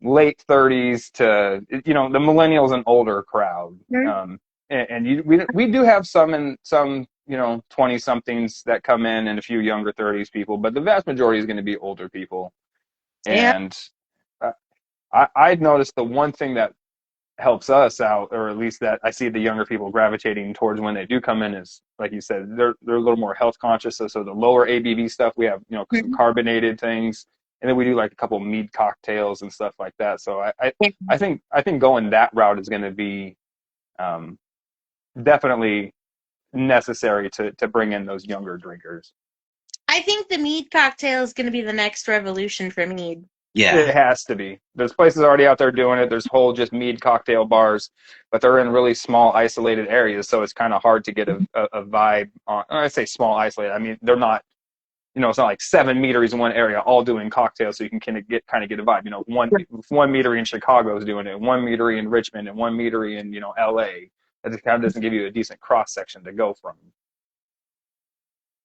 late 30s to the millennials and older crowd. Mhm. We do have some 20 somethings that come in and a few younger 30s people, but the vast majority is going to be older people. Yeah. And I've noticed the one thing that helps us out, or at least that I see the younger people gravitating towards when they do come in, is like you said, they're a little more health conscious. So the lower ABV stuff, we have some Mhm. carbonated things, and then we do like a couple mead cocktails and stuff like that. So I think going that route is going to be um, definitely necessary to bring in those younger drinkers. I think the mead cocktail is going to be the next revolution for mead. Yeah. It has to be. There's places already out there doing it. There's whole just mead cocktail bars, but they're in really small, isolated areas, so it's kind of hard to get a vibe on. I say small, isolated. I mean, they're not. It's not like 7 meaderies in one area all doing cocktails, so you can kind of get a vibe. One meadery in Chicago is doing it, one meadery in Richmond, and one meadery in L.A. That just kind of doesn't give you a decent cross section to go from.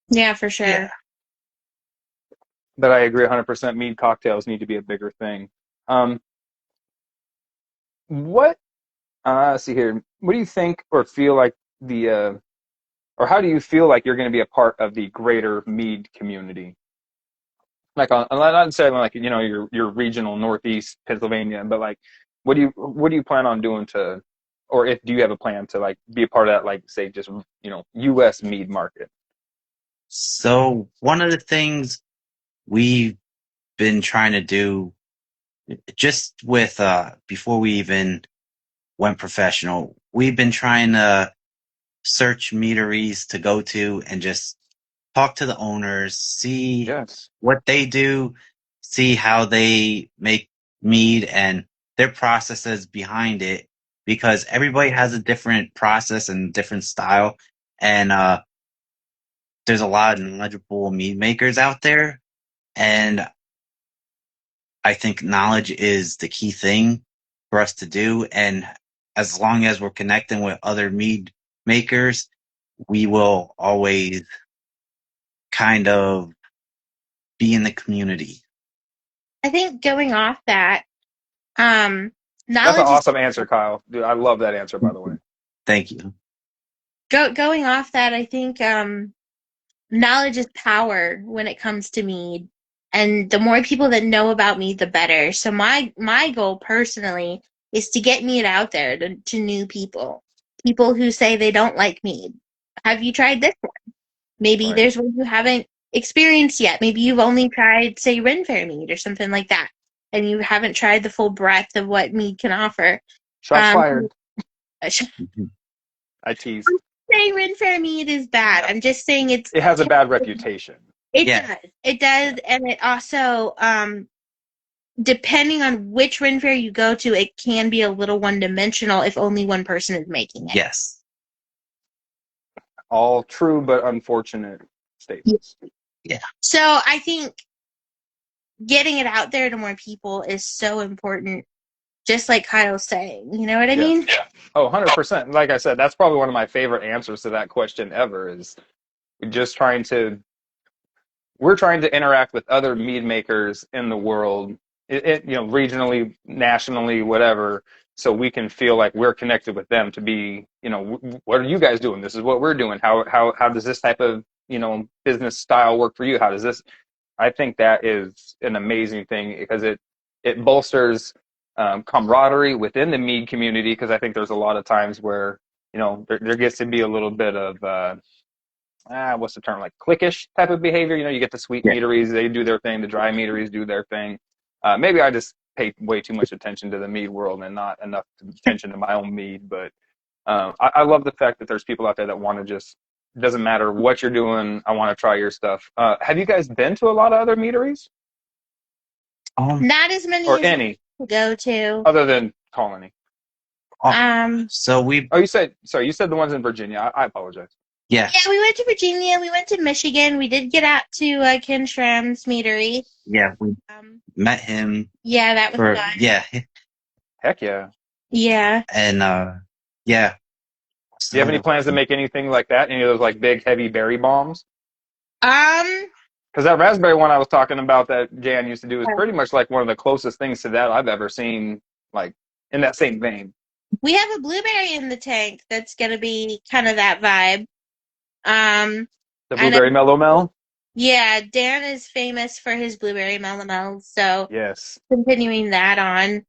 Yeah, for sure. Yeah. But I agree 100%. Mead cocktails need to be a bigger thing. What let's see here. What do you think or feel like or how do you feel like you're going to be a part of the greater Mead community? Like not necessarily like your regional Northeast Pennsylvania, but like what do you plan on doing to, or if do you have a plan to like be a part of that, like say just U.S. Mead market? So one of the things we've been trying to do just with before we even went professional, we've been trying to search meaderies to go to and just talk to the owners, see Yes. what they do, see how they make mead and their processes behind it, because everybody has a different process and different style. And there's a lot of knowledgeable mead makers out there. And I think knowledge is the key thing for us to do. And as long as we're connecting with other mead makers, we will always kind of be in the community. I think going off that, um, That's an knowledge is awesome answer, Kyle. Dude, I love that answer, by the way. Thank you. going off that. I think knowledge is power when it comes to mead, and the more people that know about mead, the better. So my goal personally is to get mead out there to new people who say they don't like mead. Have you tried this one? Maybe Right. there's one you haven't experienced yet. Maybe you've only tried, say, Ren Fair mead or something like that, and you haven't tried the full breadth of what mead can offer. Shots Um, fired. I'm Mhm. I tease. saying Ren Fair mead is bad. I'm just saying It has a bad reputation. it Yeah. does. It does, and it also, depending on which Ren Fair you go to, it can be a little one-dimensional if only one person is making it. Yes. All true but unfortunate statements. Yeah. So I think getting it out there to more people is so important, just like Kyle's saying. You know what I Yeah. mean? Oh, 100%. Like I said, that's probably one of my favorite answers to that question ever is just we're trying to interact with other mead makers in the world, regionally, nationally, whatever, so we can feel like we're connected with them to be, what are you guys doing? This is what we're doing. How does this type of, business style work for you? How does this, I think that is an amazing thing because it bolsters camaraderie within the mead community because I think there's a lot of times where, there gets to be a little bit of, what's the term, like cliquish type of behavior. You get the sweet Yeah. meaderies, they do their thing, the dry meaderies do their thing. Maybe I just pay way too much attention to the mead world and not enough attention to my own mead. But I love the fact that there's people out there that want to just, doesn't matter what you're doing, I want to try your stuff. Have you guys been to a lot of other meaderies? Not as many or as any we go to. other than Colony? So we, Oh, you said the ones in Virginia. I apologize. yeah, Yeah, we went to Virginia. We went to Michigan. We did get out to Ken Schramm's meadery. yeah, we met him Yeah, that was fun. yeah, Heck yeah. Yeah. and yeah. Do you have any plans to make anything like that? Any of those like big heavy berry bombs? Um, Because that raspberry one I was talking about that Jan used to do is pretty much like one of the closest things to that I've ever seen, like in that same vein. we have a blueberry in the tank that's gonna be kind of that vibe. The I know. blueberry mellow mel? Yeah, Dan is famous for his blueberry melomels, so Yes. continuing that on.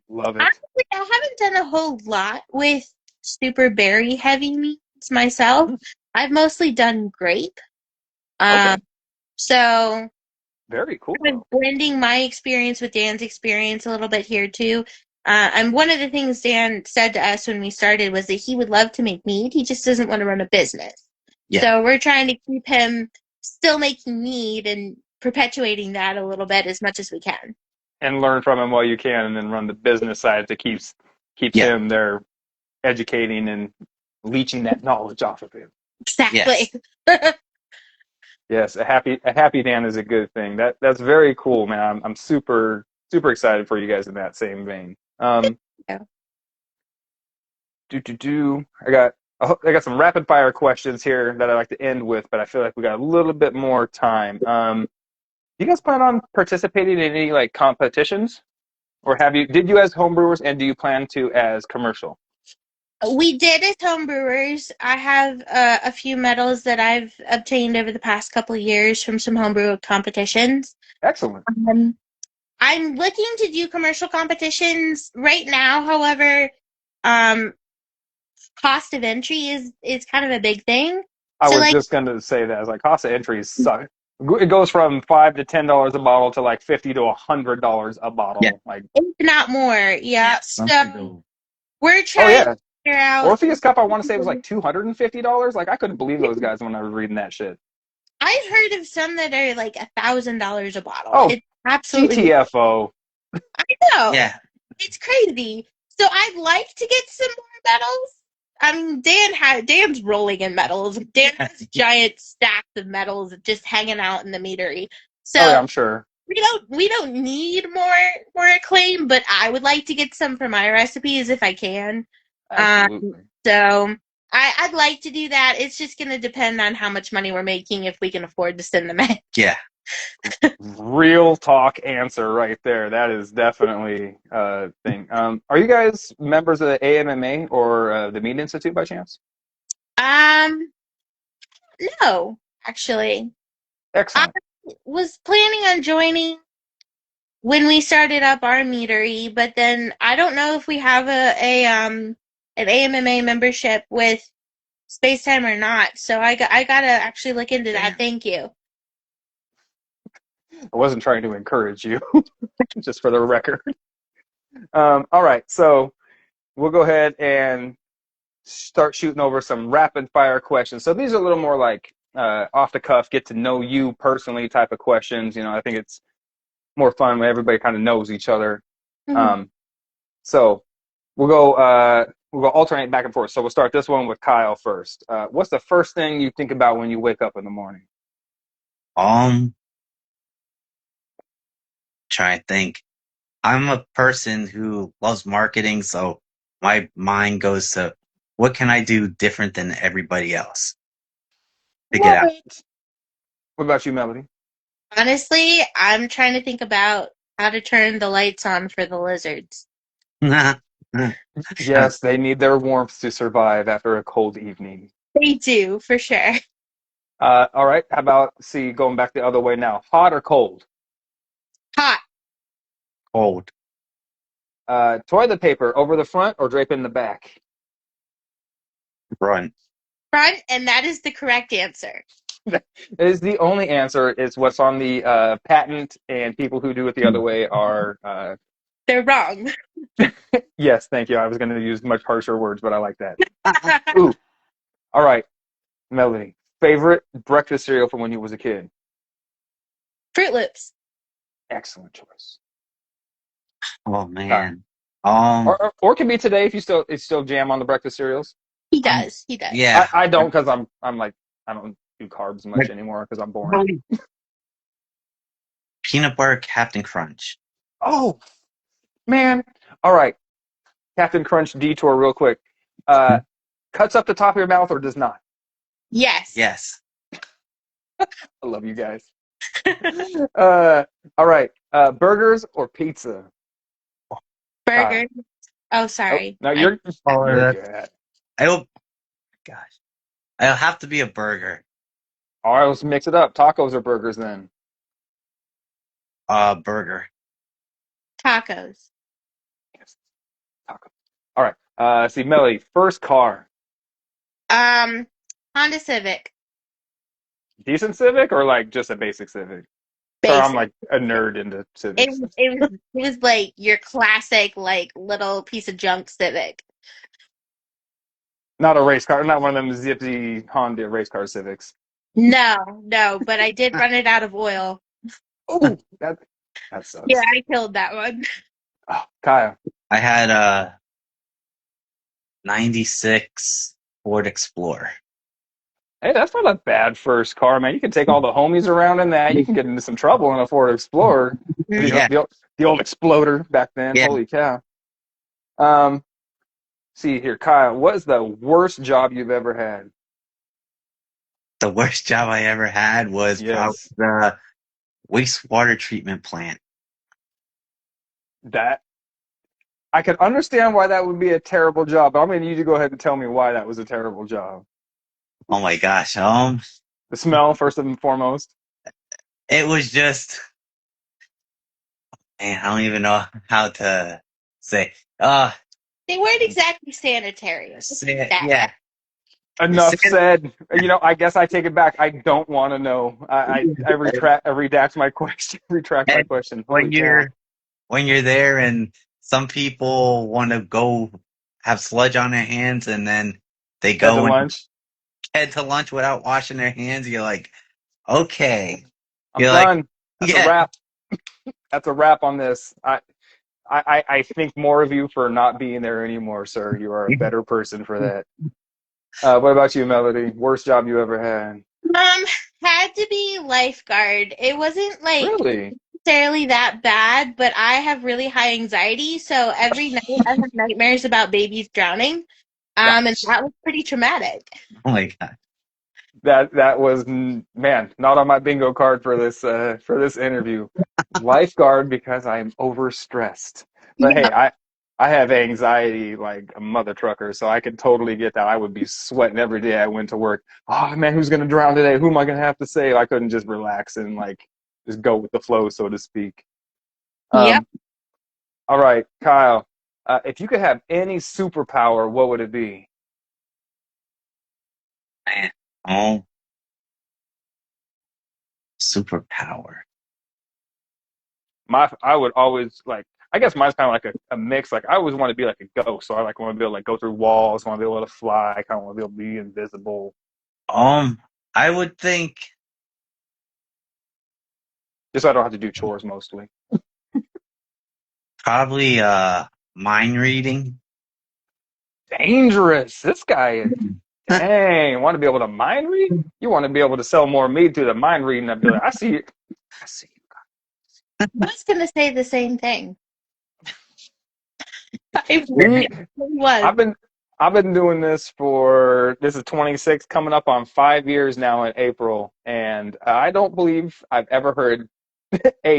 Love it. Honestly, I haven't done a whole lot with super berry heavy meats myself. I've mostly done grape. Okay. So Very cool. kind of blending my experience with Dan's experience a little bit here too. And one of the things Dan said to us when we started was that he would love to make mead. He just doesn't want to run a business. Yeah. So we're trying to keep him still making mead and perpetuating that a little bit as much as we can. And learn from him while you can, and then run the business side that keeps Yeah. him there educating and leeching that knowledge off of him. Exactly. Yes. Yes, a happy Dan is a good thing. That's very cool, man. I'm super excited for you guys in that same vein. Yeah. I got some rapid fire questions here that I like to end with, but I feel like we got a little bit more time. You guys plan on participating in any like competitions, or did you as homebrewers, and do you plan to as commercial? We did as homebrewers. I have a few medals that I've obtained over the past couple of years from some homebrew competitions. Excellent. I'm looking to do commercial competitions right now. However, um, cost of entry is kind of a big thing. I So was like, just going to say that. It's like cost of entries suck. It goes from $5 to $10 a bottle to like $50 to $100 a bottle. Yeah. Like, if not more, yeah. So we're oh trying to yeah, figure out. Orpheus Cup. I want to say it was like $250. Like, I couldn't believe those guys when I was reading that shit. I've heard of some that are like $1,000 a bottle. Oh, It's absolutely GTFO. I know. Yeah. It's crazy. So I'd like to get some more medals. I mean, Dan's rolling in medals. Dan has giant stacks of medals just hanging out in the meadery. So Oh yeah, I'm sure. we don't need more acclaim, but I would like to get some for my recipes if I can. Absolutely. So I'd like to do that. It's just going to depend on how much money we're making if we can afford to send them in. Yeah. Real talk answer right there. That is definitely a thing. Are you guys members of the AMMA or the Mead Institute by chance? No, actually. Excellent. I was planning on joining when we started up our meadery, but then I don't know if we have an AMMA membership with Spacetime or not. So I gotta actually look into that. Thank you. I wasn't trying to encourage you, just for the record. All right, so we'll go ahead and start shooting over some rapid fire questions. So these are a little more like off the cuff, get to know you personally type of questions. You know, I think it's more fun when everybody kind of knows each other. Mhm. So we'll go alternate back and forth. So we'll start this one with Kyle first. What's the first thing you think about when you wake up in the morning? Try to think. I'm a person who loves marketing, so my mind goes to what can I do different than everybody else to get out. What about you, Melody? Honestly, I'm trying to think about how to turn the lights on for the lizards. Yes, they need their warmth to survive after a cold evening. They do, for sure. All right. How about going back the other way now? Hot or cold? Hot. Cold. Toilet paper over the front or drape in the back? Run. Front, and that is the correct answer. That is the only answer. It's what's on the patent, and people who do it the other way are. They're wrong. Yes, thank you. I was going to use much harsher words, but I like that. Ooh. All right, Melody. Favorite breakfast cereal from when you was a kid? Fruit Loops. Excellent choice. Oh Kyle. man. Or it can be today if it's still jam on the breakfast cereals. He Um, does. He does. yeah. I don't because I'm like I don't do carbs much Like, anymore because I'm boring. probably peanut butter Captain Crunch. Oh man! All right, Captain Crunch detour real quick. Cuts up the top of your mouth or does not? Yes. Yes. I love you guys. Uh, all right, burgers or pizza? Burger. Kyle. Oh, Oh sorry. no, I, Oh, you're good. I'll gosh. I'll have to be a burger. All right, let's mix it up. Tacos or burgers then? Burger. tacos. Yes, tacos. All right. See, Melly, first car, Um, Honda Civic. decent Civic or like just a basic Civic? Sorry, I'm Basic. like a nerd into It civics. was it was like your classic like little piece of junk Civic. Not a race car, not one of them zippy Honda race car Civics. No, but I did run it out of oil. Oh, that Yeah, sucks. I killed that one. Oh, Kyle. I had a 96 Ford Explorer. Hey, that's not a bad first car, man. You can take all the homies around in that. You can get into some trouble in a Ford Explorer. Yeah. The old Exploder back then. Yeah. Holy cow. Um, see here, Kyle. What is the worst job you've ever had? The worst job I ever had was probably Yes, the wastewater treatment plant. that I can understand why that would be a terrible job, but I'm going to need you to go ahead and tell me why that was a terrible job. Oh my gosh. The smell, first and foremost. It was just, man, I don't even know how to say. They weren't exactly sanitary. Yeah. Enough said. I guess I take it back. I don't want to know. I redact my question. Retract my And question. Holy when cow! you're there and some people want to go have sludge on their hands and then they Head to go and lunch. head to lunch without washing their hands, you're like, okay. I'm You're like, done. That's a yeah. wrap. That's a wrap on this. I think more of you for not being there anymore, sir. You are a better person for that. What about you, Melody? Worst job you ever had? Had to be lifeguard. It wasn't like Really? necessarily that bad, but I have really high anxiety, so every night I have nightmares about babies drowning. And Gosh. that was pretty traumatic. Oh my God. That was man, not on my bingo card for this interview. Lifeguard because I'm overstressed. But Yeah. hey, I have anxiety like a mother trucker, so I could totally get that. I would be sweating every day I went to work. Oh man, who's gonna drown today? Who am I gonna have to save? I couldn't just relax and like just go with the flow, so to speak. Yep. Um, all right, Kyle. If you could have any superpower, what would it be? Man. Oh, superpower. I would always like I guess mine's kind of like a mix. Like I always want to be like a ghost, so I like want to be able to like go through walls, want to be able to fly, I kind of want to be able to be invisible. Um, I would think Just so I don't have to do chores mostly. probably mind reading. Dangerous. This guy is dang. Want to be able to mind read? You want to be able to sell more mead through the mind reading? I'd be like, I see you. I see you. I was gonna say the same thing. I We really was. I've been doing this for this is 26 coming up on 5 years now in April, and I don't believe I've ever heard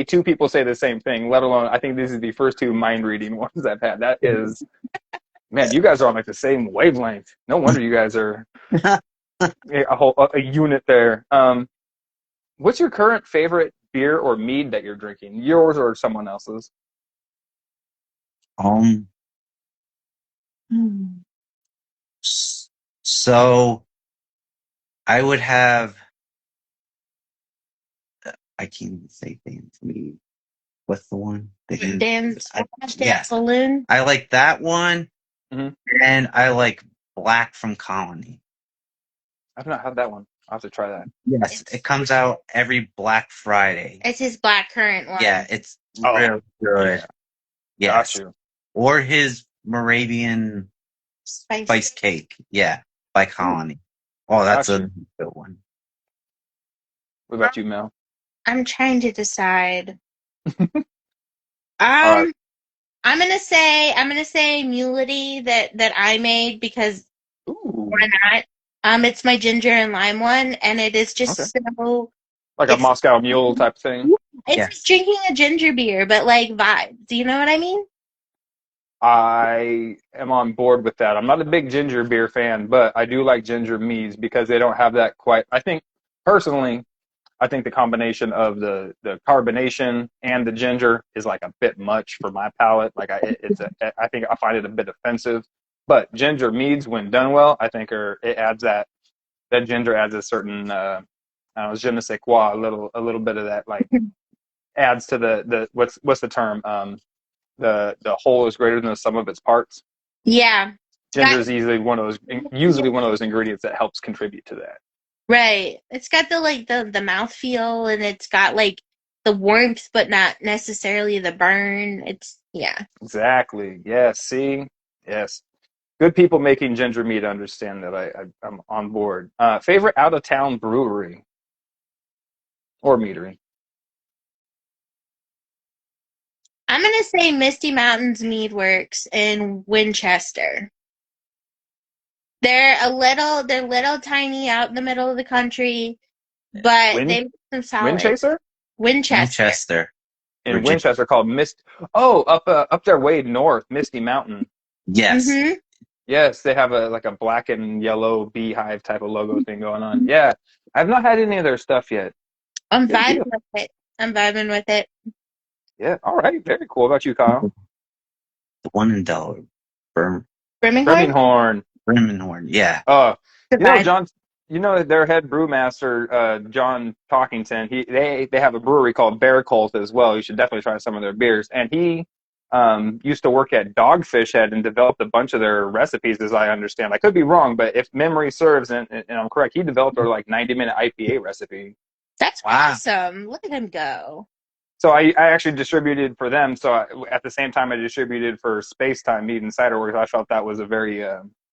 two people say the same thing. Let alone I think this is the first two mind reading ones I've had. That is man, you guys are on like the same wavelength. No wonder you guys are a unit there. What's your current favorite beer or mead that you're drinking? Yours or someone else's? Um, so I would have. I can't even say dance me. What's the one? Dance, dance Yes, balloon. I like that one, Mm-hmm. and I like Black from Colony. I've not had that one. I'll have to try that. Yes, it comes out every Black Friday. It's his blackcurrant one. Yeah, it's Oh, real good. yeah. Yes. Got you. Or his Moravian spice cake. Yeah, by Colony. Oh, that's Got a you. good one. What about you, Mel? I'm trying to decide. All right. I'm gonna say mulety that I made because Ooh. why not? It's my ginger and lime one, and it is just Okay. so Like a it's Moscow Mule type thing. it's Yes. like drinking a ginger beer, but like vibes. Do you know what I mean? I am on board with that. I'm not a big ginger beer fan, but I do like ginger meads because they don't have that quite. I think personally, I think the combination of the carbonation and the ginger is like a bit much for my palate. Like I think I find it a bit offensive. But ginger meads, when done well, I think it adds that ginger adds a certain I don't know, je ne sais quoi, a little bit of that like adds to the what's the term the whole is greater than the sum of its parts. Yeah. Ginger is usually one of those ingredients that helps contribute to that. Right. It's got the like the mouth feel and it's got like the warmth but not necessarily the burn. It's yeah. Exactly. Yes. See. Yes. Good people making ginger mead understand that I'm on board. Favorite out of town brewery or meadery? I'm gonna say Misty Mountains Mead Works in Winchester. They're little tiny out in the middle of the country, but Wind they make some solid. Windchaser Winchester. Winchester, in Virginia. Winchester called Mist. Oh, up there way north, Misty Mountain. Yes. Mm-hmm. Yes, they have a like a black and yellow beehive type of logo thing going on. Yeah, I've not had any of their stuff yet. I'm Good vibing deal. with it. I'm vibing with it. Yeah. All right. Very cool. What about you, Kyle? The one in Delaware. Birmingham? Birmingham. Birmingham. Yeah. Oh, The you know vibe. John. You know their head brewmaster, John Talkington. They have a brewery called Bear Cult as well. You should definitely try some of their beers. And he used to work at Dogfish Head and developed a bunch of their recipes, as I understand. I could be wrong, but if memory serves and I'm correct, he developed their like 90-minute IPA recipe. That's Wow. awesome. Look at him go. So I actually distributed for them. So at the same time, I distributed for Space Time Mead and Cider Works. I felt that was a very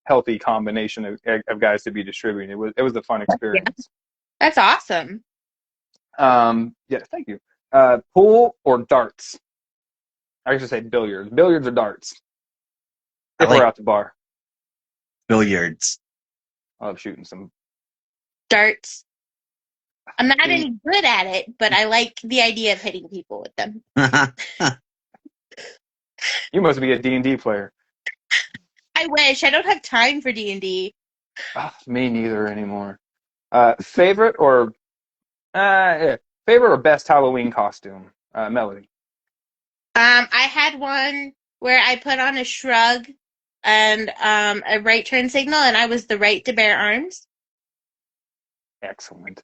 healthy combination of guys to be distributing. It was a fun Yeah. experience. That's awesome. Yeah, thank you. Pool or darts? I should say billiards. Billiards or darts? I If we're like out the bar, billiards. I love shooting some. Darts. I'm not See, any good at it, but I like the idea of hitting people with them. you must be a D&D player. I wish. I don't have time for D&D. Me neither anymore. Favorite or yeah. Favorite or best Halloween costume? Melody. I had one where I put on a shrug and a right turn signal, and I was the right to bear arms. Excellent.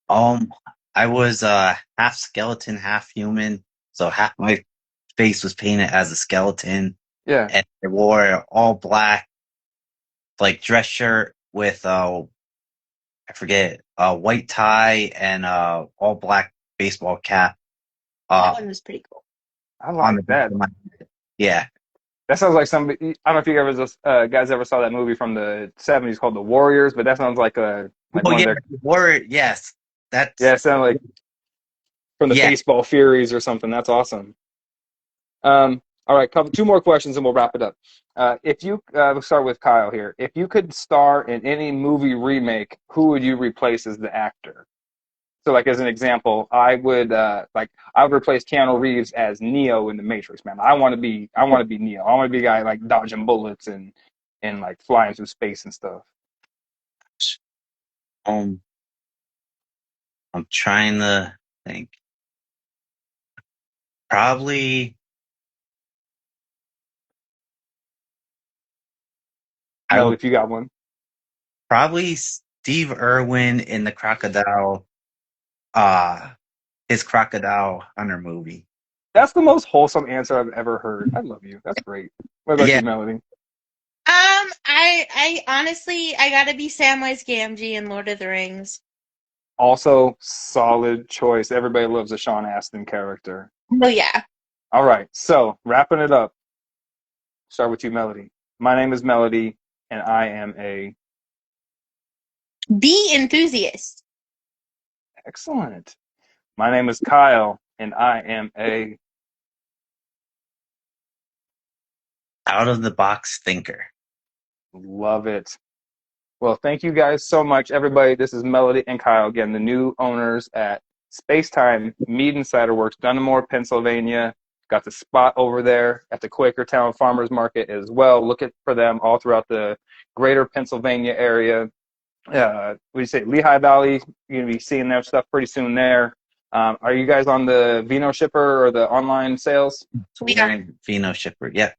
Um, I was half skeleton, half human, so half my face was painted as a skeleton, Yeah. and I wore all black, like dress shirt with I forget, a white tie and all black baseball cap. That one was pretty cool. I On like the back that. of my head. Yeah. That sounds like somebody. I don't know if you guys ever saw that movie from the '70s called The Warriors, but that sounds like Oh one of yeah, their Warrior. Yes, yeah, that's it sounded like from the yeah. Baseball Furies or something. That's awesome. All right, two more questions and we'll wrap it up. If you we'll start with Kyle here. If you could star in any movie remake, who would you replace as the actor? So, like as an example, I would replace Keanu Reeves as Neo in The Matrix. Man, I want to be Neo. I want to be a guy like dodging bullets and like flying through space and stuff. Um, I'm trying to think. Probably. I Mel, would if you got one. probably Steve Irwin in the Crocodile, his Crocodile Hunter movie. That's the most wholesome answer I've ever heard. I love you. That's great. What about Yeah, you, Melody? I honestly, I gotta be Samwise Gamgee in Lord of the Rings. Also, solid choice. Everybody loves a Sean Astin character. Oh yeah. All right, so wrapping it up. Start with you, Melody. My name is Melody, and I am a Be enthusiast. excellent. My name is Kyle, and I am a Out of the box thinker. love it. Well, thank you guys so much, everybody. This is Melody and Kyle again, the new owners at Spacetime Mead and Cider Works, Dunmore, Pennsylvania. Got the spot over there at the Quakertown Farmers Market as well. Look for them all throughout the greater Pennsylvania area. We say Lehigh Valley. You're gonna be seeing their stuff pretty soon there. Are you guys on the Vino Shipper or the online sales? We are. Vino shipper. Yeah.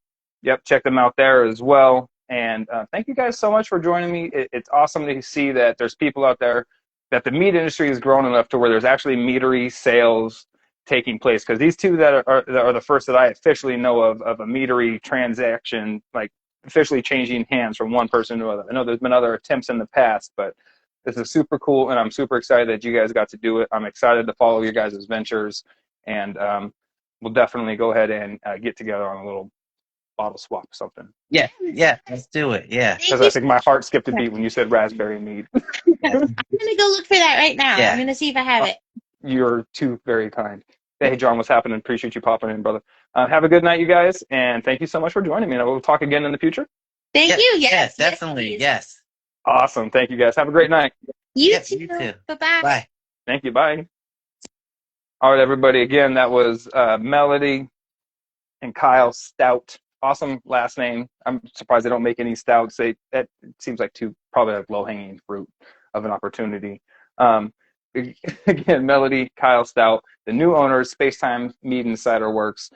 Yep, check them out there as well. And thank you guys so much for joining me. It's awesome to see that there's people out there, that the meat industry has grown enough to where there's actually meadery sales taking place. Because these two that are the first that I officially know of a meadery transaction, like officially changing hands from one person to another. I know there's been other attempts in the past, but this is super cool, and I'm super excited that you guys got to do it. I'm excited to follow your guys' ventures, and we'll definitely go ahead and get together on a little bottle swap or something. Yeah. Yeah. Let's do it. Yeah. Because I think my heart skipped a beat when you said raspberry mead. Yeah. I'm gonna go look for that right now. Yeah. I'm gonna see if I have it. You're too very kind. Hey, John, what's happening? Appreciate you popping in, brother. Have a good night, you guys, and thank you so much for joining me. And we'll talk again in the future. Thank Yeah. you. Yeah, Yes. definitely. Yes. Yes. Awesome. Thank you, guys. Have a great night. You Yeah, too. you too. Bye-bye. Bye. Thank you. Bye. All right, everybody. Again, that was Melody and Kyle Stout. Awesome last name. I'm surprised they don't make any stouts. That seems like probably like low-hanging fruit of an opportunity. Um, again, Melody, Kyle Stout, the new owners, Spacetime Mead and Cider Works.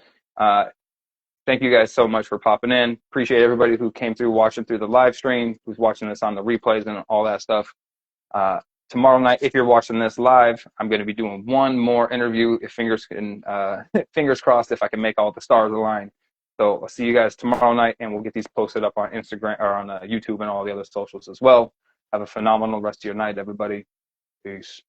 Thank you guys so much for popping in. Appreciate everybody who came through watching through the live stream, who's watching this on the replays and all that stuff. Tomorrow night, if you're watching this live, I'm going to be doing one more interview. If fingers crossed, if I can make all the stars align. So I'll see you guys tomorrow night, and we'll get these posted up on Instagram or on YouTube and all the other socials as well. Have a phenomenal rest of your night, everybody. Peace.